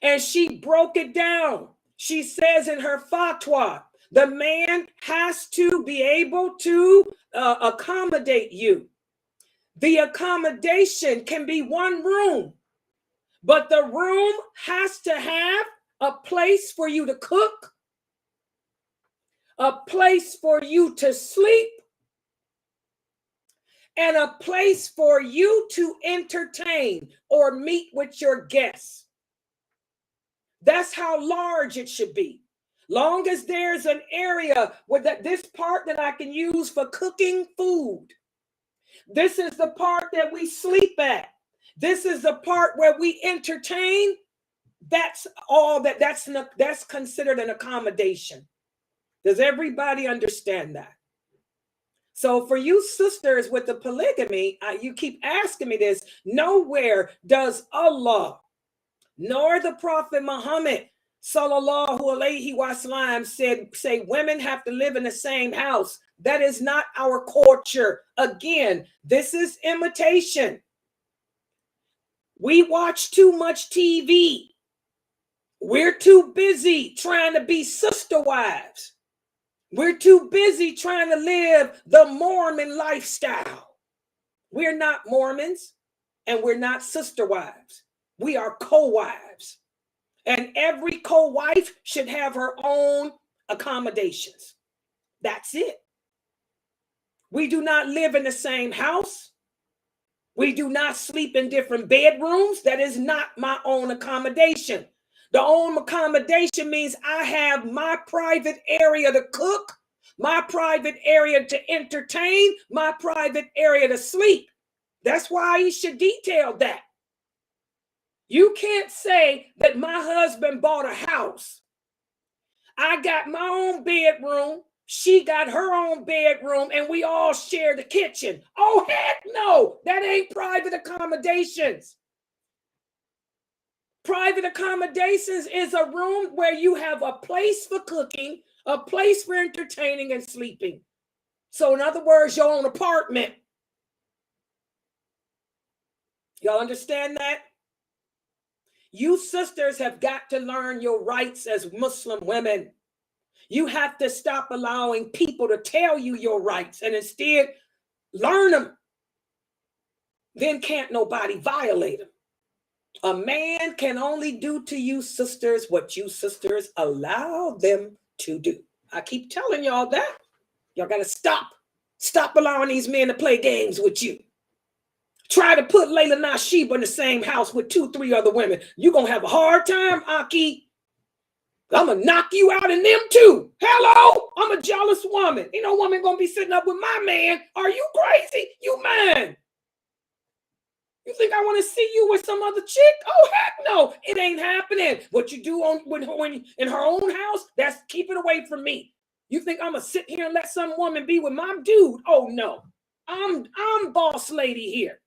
And she broke it down. She says in her fatwa, the man has to be able to accommodate you. The accommodation can be one room, but the room has to have a place for you to cook, a place for you to sleep, and a place for you to entertain or meet with your guests. That's how large it should be. Long as there's an area with this part that I can use for cooking food. This is the part that we sleep at. This is the part where we entertain. That's all that's considered an accommodation. Does everybody understand that? So for you sisters with the polygamy, you keep asking me this. Nowhere does Allah nor the Prophet Muhammad sallallahu alaihi wasallam say women have to live in the same house. That is not our culture. Again, this is imitation. We watch too much TV. We're too busy trying to be sister wives. We're too busy trying to live the Mormon lifestyle. We're not Mormons and we're not sister wives. We are co-wives. And every co-wife should have her own accommodations. That's it. We do not live in the same house. We do not sleep in different bedrooms. That is not my own accommodation. The own accommodation means I have my private area to cook, my private area to entertain, my private area to sleep. That's why he should detail that. You can't say that my husband bought a house. I got my own bedroom. She got her own bedroom and we all share the kitchen. Oh, heck no, that ain't private accommodations. Private accommodations is a room where you have a place for cooking, a place for entertaining and sleeping. So in other words, your own apartment. Y'all understand that? You sisters have got to learn your rights as Muslim women. You have to stop allowing people to tell you your rights and instead learn them. Then can't nobody violate them. A man can only do to you sisters what you sisters allow them to do. I keep telling y'all that. Y'all got to stop. Stop allowing these men to play games with you. Try to put Laila Nasheeba in the same house with 2-3 other women. You're going to have a hard time, Aki. I'm going to knock you out in them too. Hello? I'm a jealous woman. Ain't no woman going to be sitting up with my man. Are you crazy? You man. You think I want to see you with some other chick? Oh, heck no. It ain't happening. What you do when in her own house, that's keep it away from me. You think I'm going to sit here and let some woman be with my dude? Oh, no. I'm boss lady here.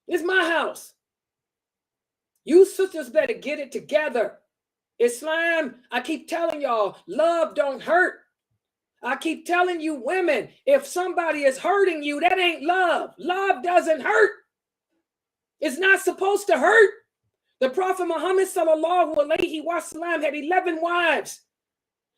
It's my house. You sisters better get it together. Islam, I keep telling y'all, love don't hurt. I keep telling you women, if somebody is hurting you, that ain't love. Love doesn't hurt. It's not supposed to hurt. The Prophet Muhammad sallallahu alaihi wasallam had 11 wives.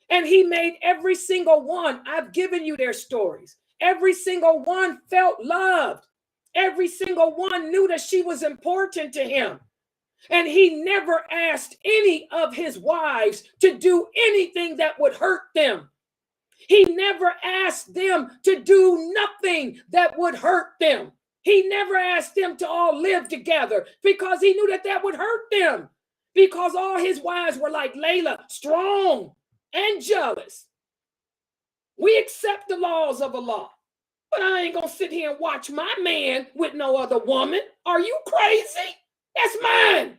And he made every single one, I've given you their stories. Every single one felt loved. Every single one knew that she was important to him. And he never asked any of his wives to do anything that would hurt them. He never asked them to do nothing that would hurt them. He never asked them to all live together because he knew that that would hurt them. Because all his wives were like Layla, strong and jealous. We accept the laws of Allah. But I ain't going to sit here and watch my man with no other woman. Are you crazy? That's mine.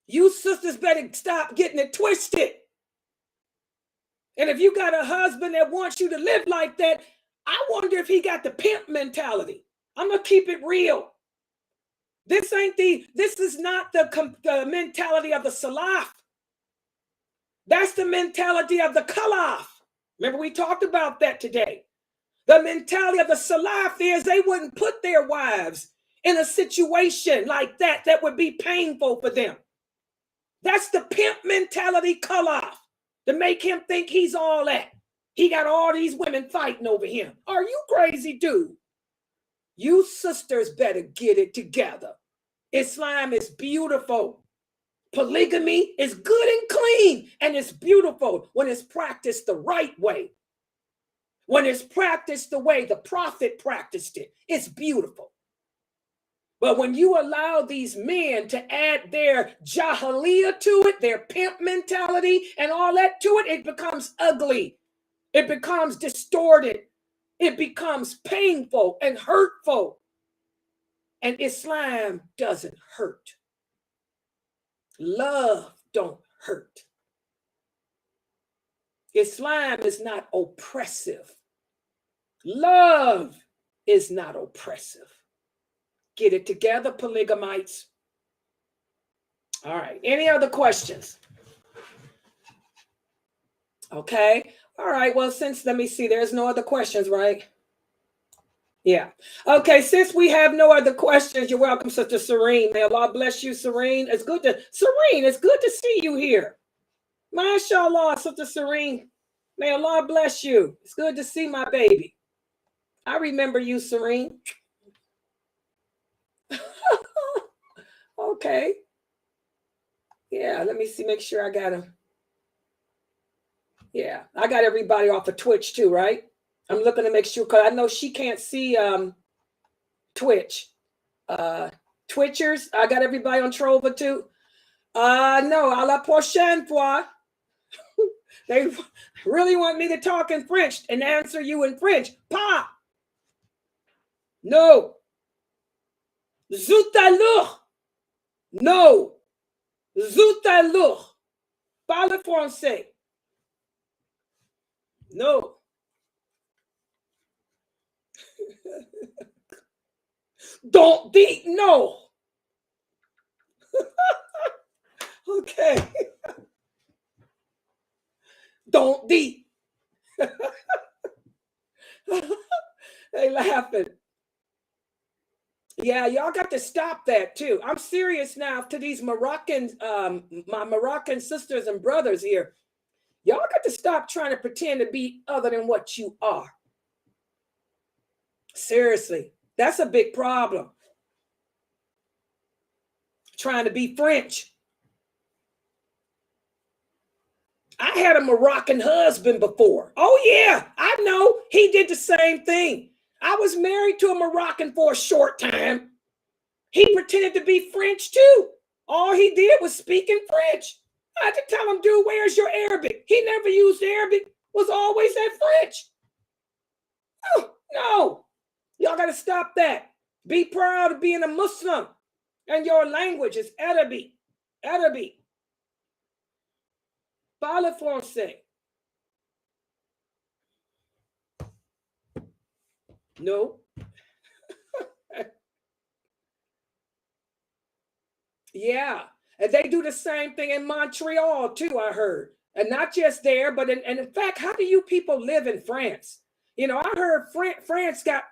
You sisters better stop getting it twisted. And if you got a husband that wants you to live like that, I wonder if he got the pimp mentality. I'm going to keep it real. This is not the mentality of the salaf. That's the mentality of the khalaf. Remember, we talked about that today. The mentality of the salaf is they wouldn't put their wives in a situation like that that would be painful for them. That's the pimp mentality khalaf, to make him think he's all that. He got all these women fighting over him. Are you crazy, dude? You sisters better get it together. Islam is beautiful. Polygamy is good and clean, and it's beautiful when it's practiced the right way. When it's practiced the way the Prophet practiced it, it's beautiful. But when you allow these men to add their jahiliyyah to it, their pimp mentality and all that to it, it becomes ugly. It becomes distorted. It becomes painful and hurtful. And Islam doesn't hurt. Love don't hurt. Islam is not oppressive. Love is not oppressive. Get it together, polygamites. All right. Any other questions? Okay. All right. Well, let me see, there's no other questions, right? Yeah. Okay. Since we have no other questions, you're welcome, Sister Serene. May Allah bless you, Serene. It's good to see you here. MashaAllah, Sister Serene. May Allah bless you. It's good to see my baby. I remember you, Serene. Okay. Yeah, let me see, make sure I got him. Yeah, I got everybody off of Twitch too, right? I'm looking to make sure, because I know she can't see Twitch. Twitchers, I got everybody on Trova too. No, à la prochaine fois. They really want me to talk in French and answer you in French. Pa! No. Tout à l'heure. No. Tout à l'heure. Parle français. No. Don't be, no. Okay. Don't be. They laughing. Yeah, y'all got to stop that too. I'm serious now to these Moroccans, my Moroccan sisters and brothers here. Y'all got to stop trying to pretend to be other than what you are. Seriously, that's a big problem. Trying to be French. I had a Moroccan husband before. Oh yeah, I know. He did the same thing. I was married to a Moroccan for a short time. He pretended to be French too. All he did was speak in French. I had to tell him, dude, where's your Arabic? He never used Arabic, was always at French. Oh, no, y'all got to stop that. Be proud of being a Muslim. And your language is Arabic. Arabic. Parle français. No. Yeah. And they do the same thing in Montreal too, I heard. And not just there, but in fact, how do you people live in France? You know, I heard France got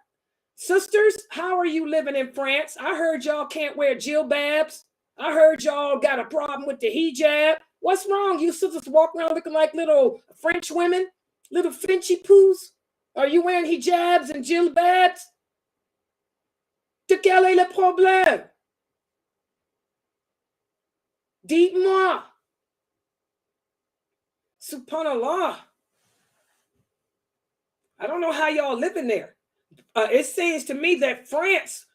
sisters. How are you living in France? I heard y'all can't wear jilbabs. I heard y'all got a problem with the hijab. What's wrong? You sisters walk around looking like little French women, little Frenchy poos. Are you wearing hijabs and jilbabs? De quel est le problème? Dites-moi. Subhanallah. I don't know how y'all living there. It seems to me that France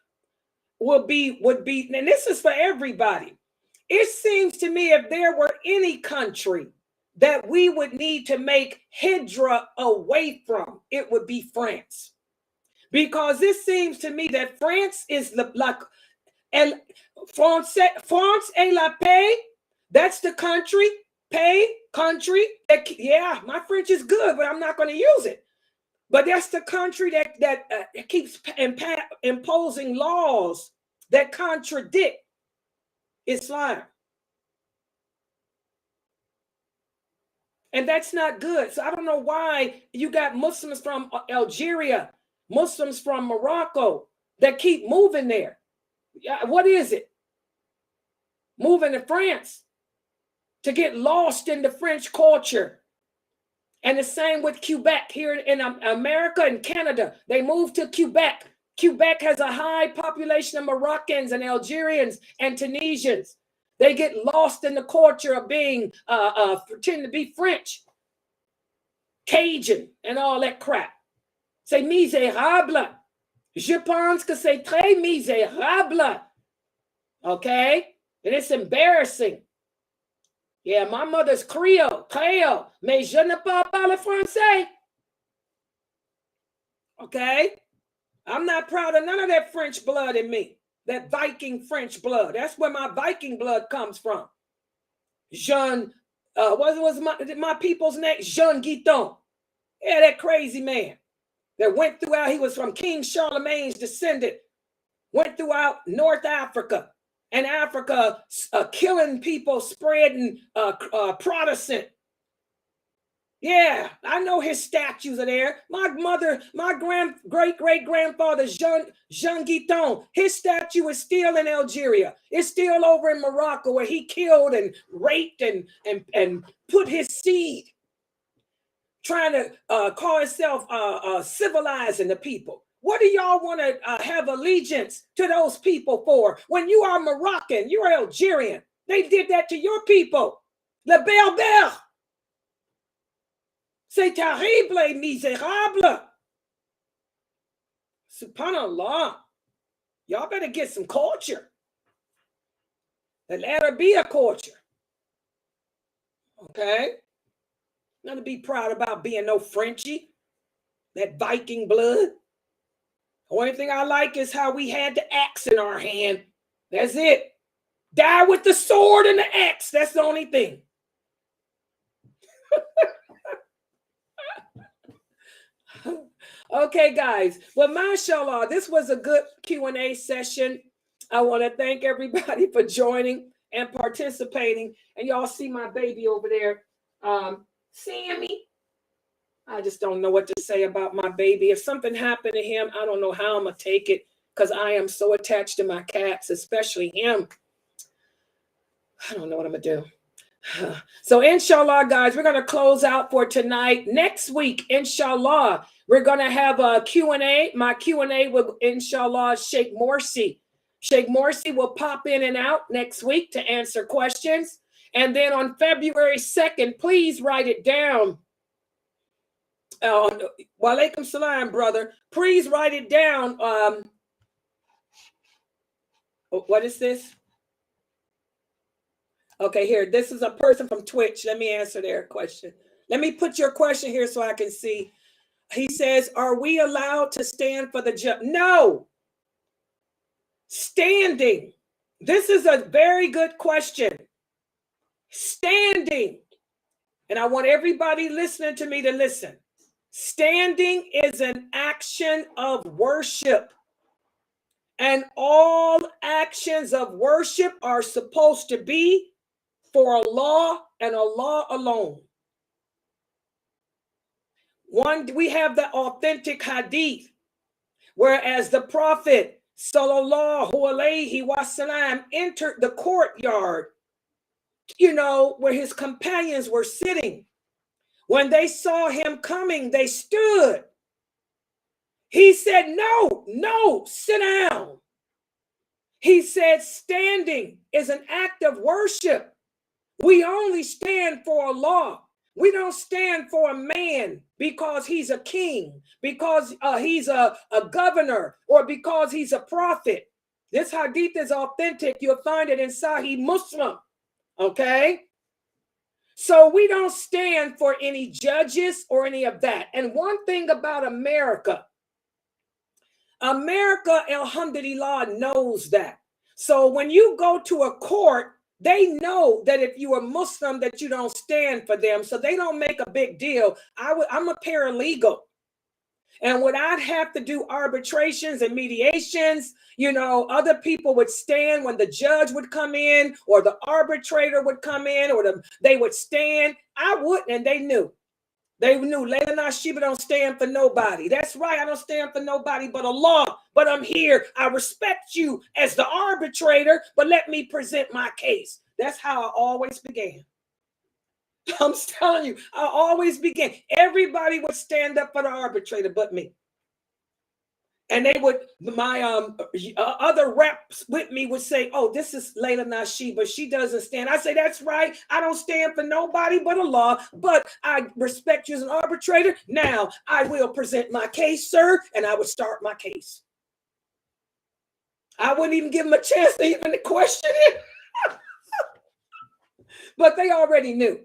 would be, and this is for everybody. It seems to me if there were any country that we would need to make hijra away from, it would be France. Because it seems to me that France is France est la paix. That's the country, country. Yeah, my French is good, but I'm not going to use it. But that's the country that keeps imposing laws that contradict Islam. And that's not good. So I don't know why you got Muslims from Algeria, Muslims from Morocco that keep moving there. What is it? Moving to France to get lost in the French culture. And the same with Quebec here in America and Canada. They moved to Quebec. Quebec has a high population of Moroccans and Algerians and Tunisians. They get lost in the culture of being, pretending to be French, Cajun, and all that crap. C'est misérable. Je pense que c'est très misérable. Okay? And it's embarrassing. Yeah, my mother's Creole, mais je ne parle pas le français. Okay? I'm not proud of none of that French blood in me, that Viking French blood. That's where my Viking blood comes from. Jean, what was my people's name? Jean Guiton. Yeah, that crazy man that went throughout, he was from King Charlemagne's descendant, went throughout North Africa. And Africa, killing people, spreading Protestant. Yeah, I know his statues are there. My great-great-grandfather, Jean Guiton, his statue is still in Algeria. It's still over in Morocco where he killed and raped and put his seed, trying to call himself civilizing the people. What do y'all want to have allegiance to those people for? When you are Moroccan, you're Algerian. They did that to your people. Le Berbère. C'est terrible et misérable. Subhanallah. Y'all better get some culture. An Arabia culture. Okay? Not to be proud about being no Frenchy. That Viking blood. The only thing I like is how we had the axe in our hand. That's it. Die with the sword and the axe. That's the only thing. Okay, guys. Well, mashallah, this was a good Q&A session. I want to thank everybody for joining and participating. And y'all see my baby over there, Sammy. I just don't know what to say about my baby. If something happened to him, I don't know how I'm going to take it because I am so attached to my cats, especially him. I don't know what I'm going to do. So inshallah, guys, we're going to close out for tonight. Next week, inshallah, we're going to have a Q&A. My Q&A with, inshallah, Sheikh Morsy. Sheikh Morsy will pop in and out next week to answer questions. And then on February 2nd, please write it down. Walaikum salam, brother. Please write it down. What is this? Okay, here. This is a person from Twitch. Let me answer their question. Let me put your question here so I can see. He says, are we allowed to stand for the judge? No. Standing. This is a very good question. Standing. And I want everybody listening to me to listen. Standing is an action of worship. And all actions of worship are supposed to be for Allah and Allah alone. We have the authentic hadith, whereas the Prophet sallallahu alaihi wasallam entered the courtyard, where his companions were sitting. When they saw him coming, they stood. He said, no, sit down. He said, standing is an act of worship. We only stand for Allah. We don't stand for a man because he's a king, because he's a governor, or because he's a prophet. This hadith is authentic. You'll find it in Sahih Muslim. Okay? So we don't stand for any judges or any of that. And one thing about America, alhamdulillah, knows that. So when you go to a court, they know that if you are Muslim, that you don't stand for them. So they don't make a big deal. I'm a paralegal. And when I'd have to do arbitrations and mediations, other people would stand when the judge would come in, or the arbitrator would come in, or they would stand. I wouldn't, and they knew. They knew lailanasheeba don't stand for nobody. That's right, I don't stand for nobody but Allah. But I'm here. I respect you as the arbitrator, but let me present my case. That's how I always began. I'm telling you, I always began. Everybody would stand up for the arbitrator but me. And they would, my other reps with me would say, oh, this is Laila Nasheeba. She doesn't stand. I say, that's right. I don't stand for nobody but Allah, but I respect you as an arbitrator. Now I will present my case, sir. And I would start my case. I wouldn't even give them a chance to even question it. But they already knew.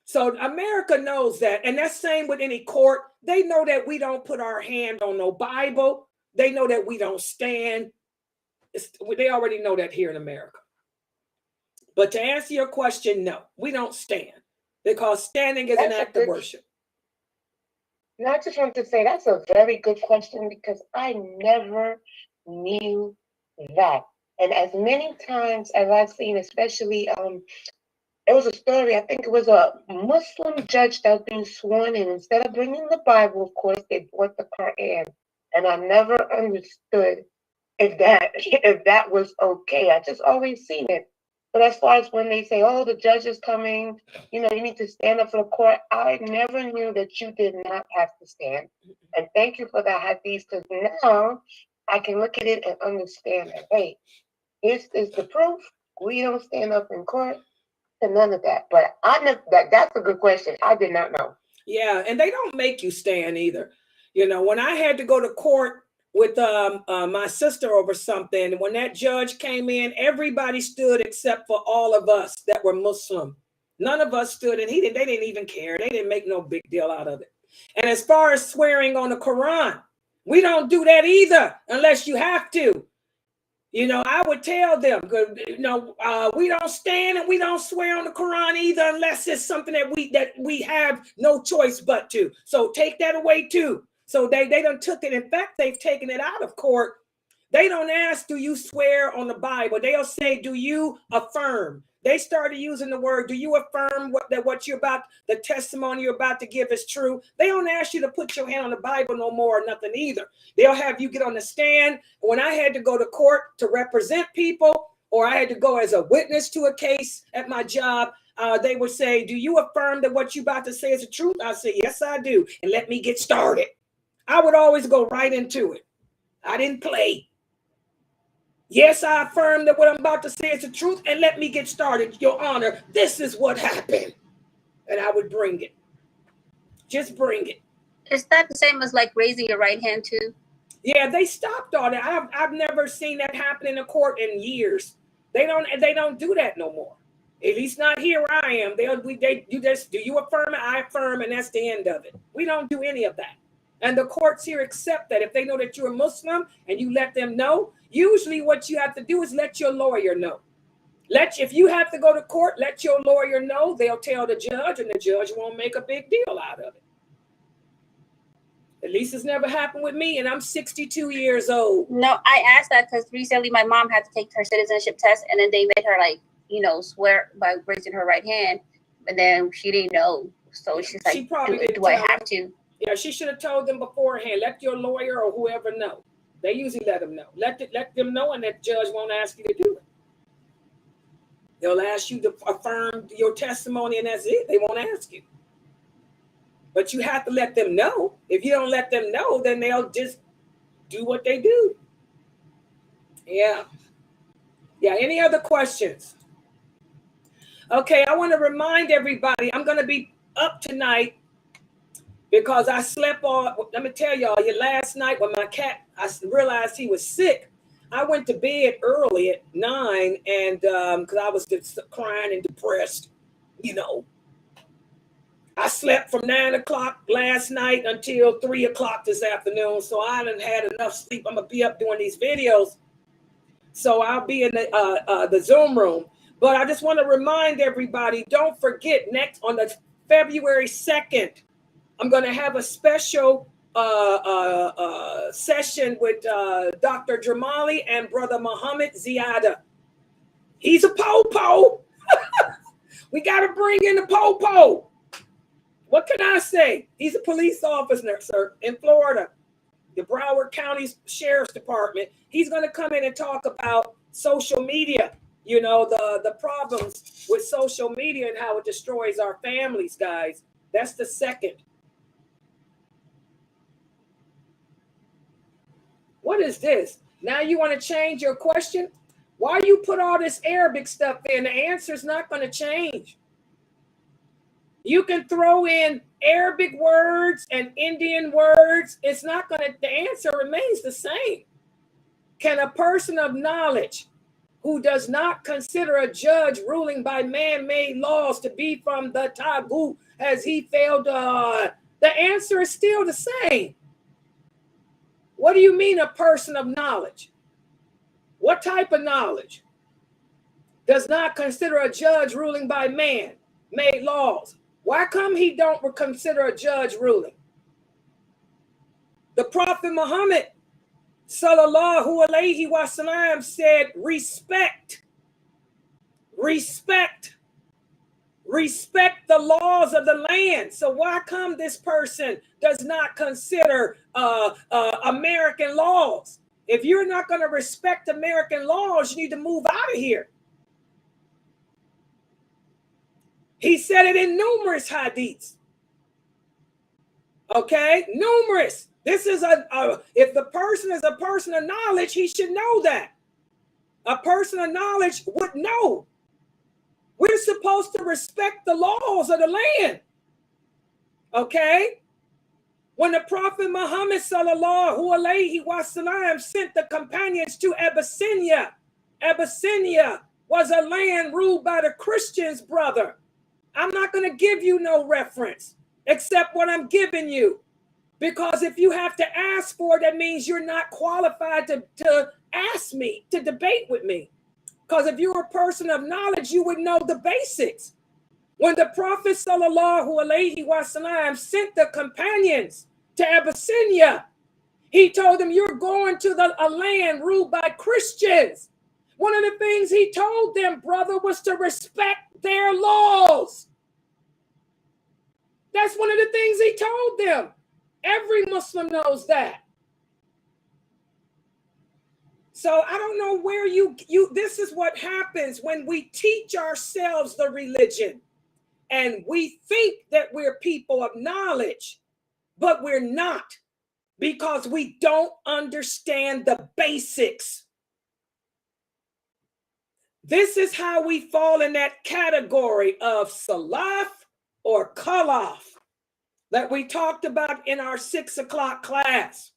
So America knows that. And that's same with any court. They know that we don't put our hand on no Bible. They know that we don't stand. They already know that here in America. But to answer your question, no, we don't stand, because standing is an act of worship. And I just want to say that's a very good question, because I never knew that. And as many times as I've seen, especially, it was a story, I think it was a Muslim judge that was being sworn in. Instead of bringing the Bible, of course, they brought the Quran. And I never understood if that was okay. I just always seen it. But as far as when they say, oh, the judge is coming, you need to stand up for the court, I never knew that you did not have to stand. And thank you for that hadith, because now I can look at it and understand that, hey, this is the proof. We don't stand up in court to none of that. But that's a good question. I did not know. Yeah, and they don't make you stand either. When I had to go to court with my sister over something, when that judge came in, everybody stood except for all of us that were Muslim. None of us stood, and they didn't even care. They didn't make no big deal out of it. And as far as swearing on the Quran, we don't do that either unless you have to. I would tell them, we don't stand and we don't swear on the Quran either unless it's something that we have no choice but to. So take that away too. So they done took it. In fact, they've taken it out of court. They don't ask, do you swear on the Bible? They'll say, do you affirm? They started using the word, do you affirm what you're about, the testimony you're about to give is true? They don't ask you to put your hand on the Bible no more or nothing either. They'll have you get on the stand. When I had to go to court to represent people, or I had to go as a witness to a case at my job, they would say, do you affirm that what you're about to say is the truth? I say, yes, I do. And let me get started. I would always go right into it. I didn't play. Yes, I affirm that what I'm about to say is the truth, and let me get started. Your Honor, this is what happened. And I would bring it. Just bring it. Is that the same as like raising your right hand too? Yeah, they stopped all that. I've never seen that happen in a court in years. They don't do that no more. At least not here where I am. You just do you affirm it, I affirm, and that's the end of it. We don't do any of that. And the courts here accept that. If they know that you're a Muslim and you let them know, usually what you have to do is let your lawyer know. If you have to go to court, let your lawyer know. They'll tell the judge, and the judge won't make a big deal out of it. At least it's never happened with me, and I'm 62 years old. No, I asked that because recently my mom had to take her citizenship test, and then they made her swear by raising her right hand, and then she didn't know. So she's like, she probably do I have to? Yeah, she should have told them beforehand. Let your lawyer or whoever know. They usually let them know. Let them know, and that judge won't ask you to do it. They'll ask you to affirm your testimony, and that's it. They won't ask you. But you have to let them know. If you don't let them know, then they'll just do what they do. Yeah. Yeah, any other questions? Okay, I want to remind everybody, I'm going to be up tonight because I slept all, let me tell y'all, last night when my cat, I realized he was sick. I went to bed early at 9 and because I was just crying and depressed, I slept from 9 o'clock last night until 3 o'clock this afternoon. So I done had enough sleep. I'm going to be up doing these videos. So I'll be in the Zoom room. But I just want to remind everybody, don't forget, next on the February 2nd, I'm going to have a special session with Dr. Jamali and Brother Muhammad Ziada. He's a po-po. We got to bring in the po-po. What can I say? He's a police officer, sir, in Florida, the Broward County Sheriff's Department. He's going to come in and talk about social media, the problems with social media and how it destroys our families, guys. That's the 2nd. What is this? Now you want to change your question? Why you put all this Arabic stuff in? The answer's not going to change. You can throw in Arabic words and Indian words. It's not going to, the answer remains the same. Can a person of knowledge who does not consider a judge ruling by man-made laws to be from the taboo, has he failed? The answer is still the same. What do you mean a person of knowledge? What type of knowledge? Does not consider a judge ruling by man-made laws. Why come he don't consider a judge ruling? The Prophet Muhammad sallallahu alaihi wasallam said, respect the laws of the land. So why come this person does not consider American laws? If you're not going to respect American laws, you need to move out of here. He said it in numerous hadiths. Okay, numerous. This is if the person is a person of knowledge, he should know that. A person of knowledge would know. We're supposed to respect the laws of the land. Okay? When the Prophet Muhammad sallallahu alaihi wasallam sent the companions to Abyssinia, Abyssinia was a land ruled by the Christians, brother. I'm not going to give you no reference except what I'm giving you. Because if you have to ask for it, that means you're not qualified to ask me, to debate with me. Because if you're a person of knowledge, you would know the basics. When the Prophet sallallahu alaihi wasallam sent the companions to Abyssinia, he told them, you're going to a land ruled by Christians. One of the things he told them, brother, was to respect their laws. That's one of the things he told them. Every Muslim knows that. So I don't know where this is what happens when we teach ourselves the religion and we think that we're people of knowledge, but we're not, because we don't understand the basics. This is how we fall in that category of salaf or khalaf that we talked about in our 6 o'clock class.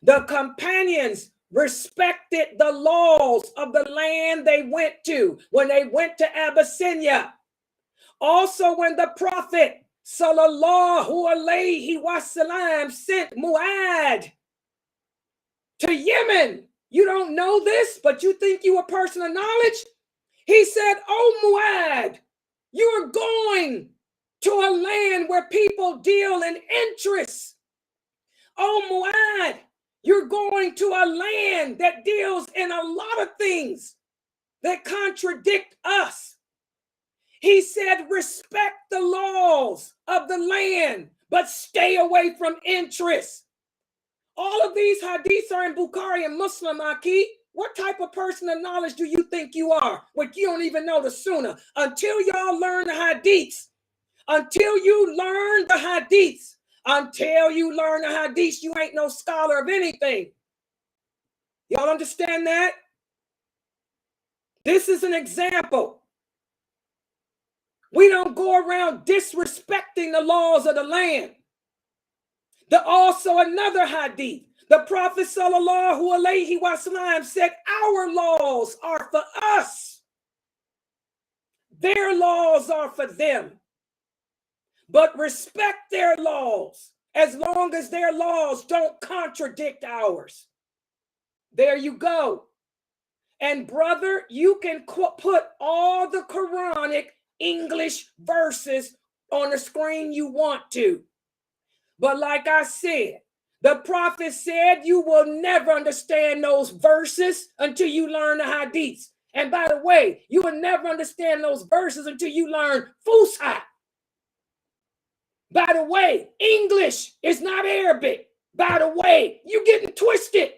The companions respected the laws of the land they went to when they went to Abyssinia. Also, when the Prophet sallallahu alaihi wasallam sent Mu'ad to Yemen. You don't know this, but you think you a person of knowledge? He said, oh Mu'ad, you are going to a land where people deal in interest. Oh Mu'ad, you're going to a land that deals in a lot of things that contradict us. He said, respect the laws of the land, but stay away from interest. All of these hadiths are in Bukhari and Muslim, Aki. What type of person of knowledge do you think you are? What you don't even know the sunnah. Until y'all learn the hadiths, until you learn the hadiths, until you learn the hadiths, you ain't no scholar of anything. Y'all understand that? This is an example. We don't go around disrespecting the laws of the land. Also another hadith. The Prophet sallallahu alaihi wasallam said, our laws are for us. Their laws are for them. But respect their laws as long as their laws don't contradict ours. There you go. And brother, you can put all the Quranic English verses on the screen you want to. But like I said, the Prophet said you will never understand those verses until you learn the hadiths. And by the way, you will never understand those verses until you learn Fusha. By the way, English is not Arabic. By the way, you're getting twisted.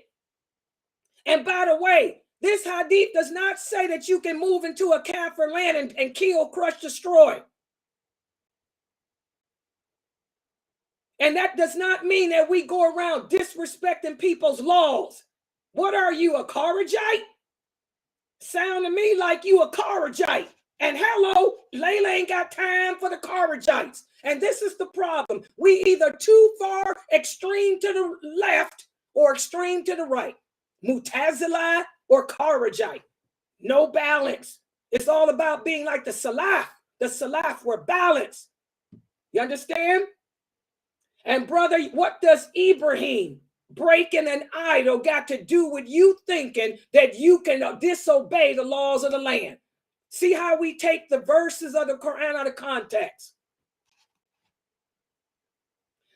And by the way, this hadith does not say that you can move into a Kafir land and kill, crush, destroy. And that does not mean that we go around disrespecting people's laws. What are you, a Kharijite? Sound to me like you a Kharijite. And hello, Layla ain't got time for the Kharijites. And this is the problem. We either too far extreme to the left or extreme to the right. Mutazila or Kharijite. No balance. It's all about being like the Salaf. The Salaf were balanced. You understand? And brother, what does Ibrahim breaking an idol got to do with you thinking that you can disobey the laws of the land? See how we take the verses of the Quran out of context.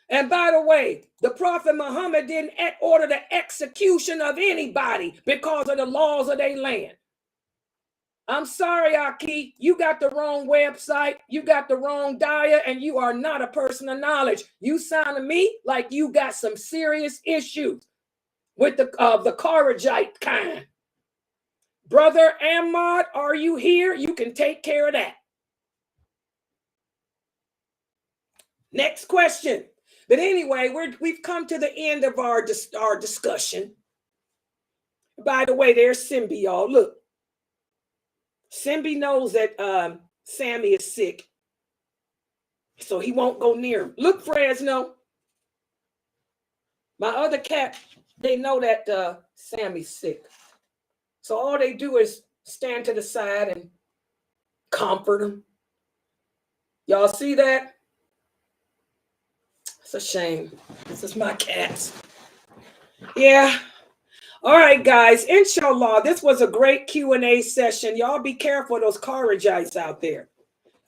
And by the way, the Prophet Muhammad didn't order the execution of anybody because of the laws of their land. I'm sorry, Aki, you got the wrong website, you got the wrong diet, and you are not a person of knowledge. You sound to me like you got some serious issues with the Kharijite kind. Brother Ahmad, are you here? You can take care of that. Next question. But anyway, we've come to the end of our discussion. By the way, there's Simbi, y'all. Look. Simbi knows that Sammy is sick, so he won't go near him. Look, Fresno. My other cat, they know that Sammy's sick. So all they do is stand to the side and comfort him. Y'all see that? It's a shame. This is my cats. Yeah. All right, guys, inshallah, this was a great Q&A session. Y'all be careful of those Kharijites out there.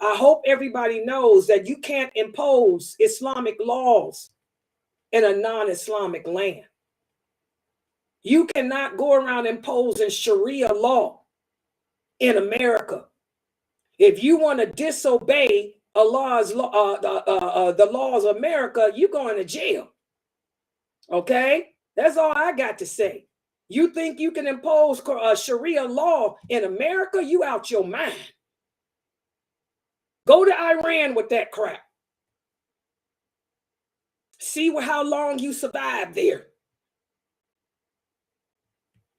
I hope everybody knows that you can't impose Islamic laws in a non-Islamic land. You cannot go around imposing Sharia law in America. If you want to disobey Allah's law, the laws of America, you're going to jail. Okay? That's all I got to say. You think you can impose Sharia law in America? You out your mind. Go to Iran with that crap. See how long you survive there.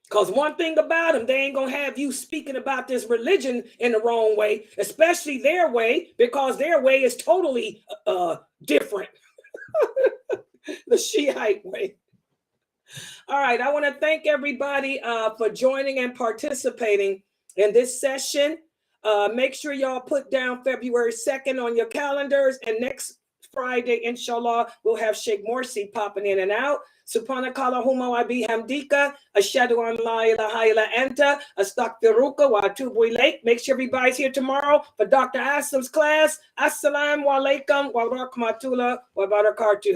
Because one thing about them, they ain't going to have you speaking about this religion in the wrong way, especially their way, because their way is totally different. The Shiite way. All right. I want to thank everybody for joining and participating in this session. Make sure y'all put down February 2nd on your calendars. And next Friday, inshallah, we'll have Sheikh Morsy popping in and out. Subhanaka Allahumma wa bihamdika, ashhadu an la ilaha illa anta, astaghfiruka wa atubu ilayk. Make sure everybody's here tomorrow for Dr. Asim's class. Assalamu alaikum wa rahmatullah wa barakatuhu.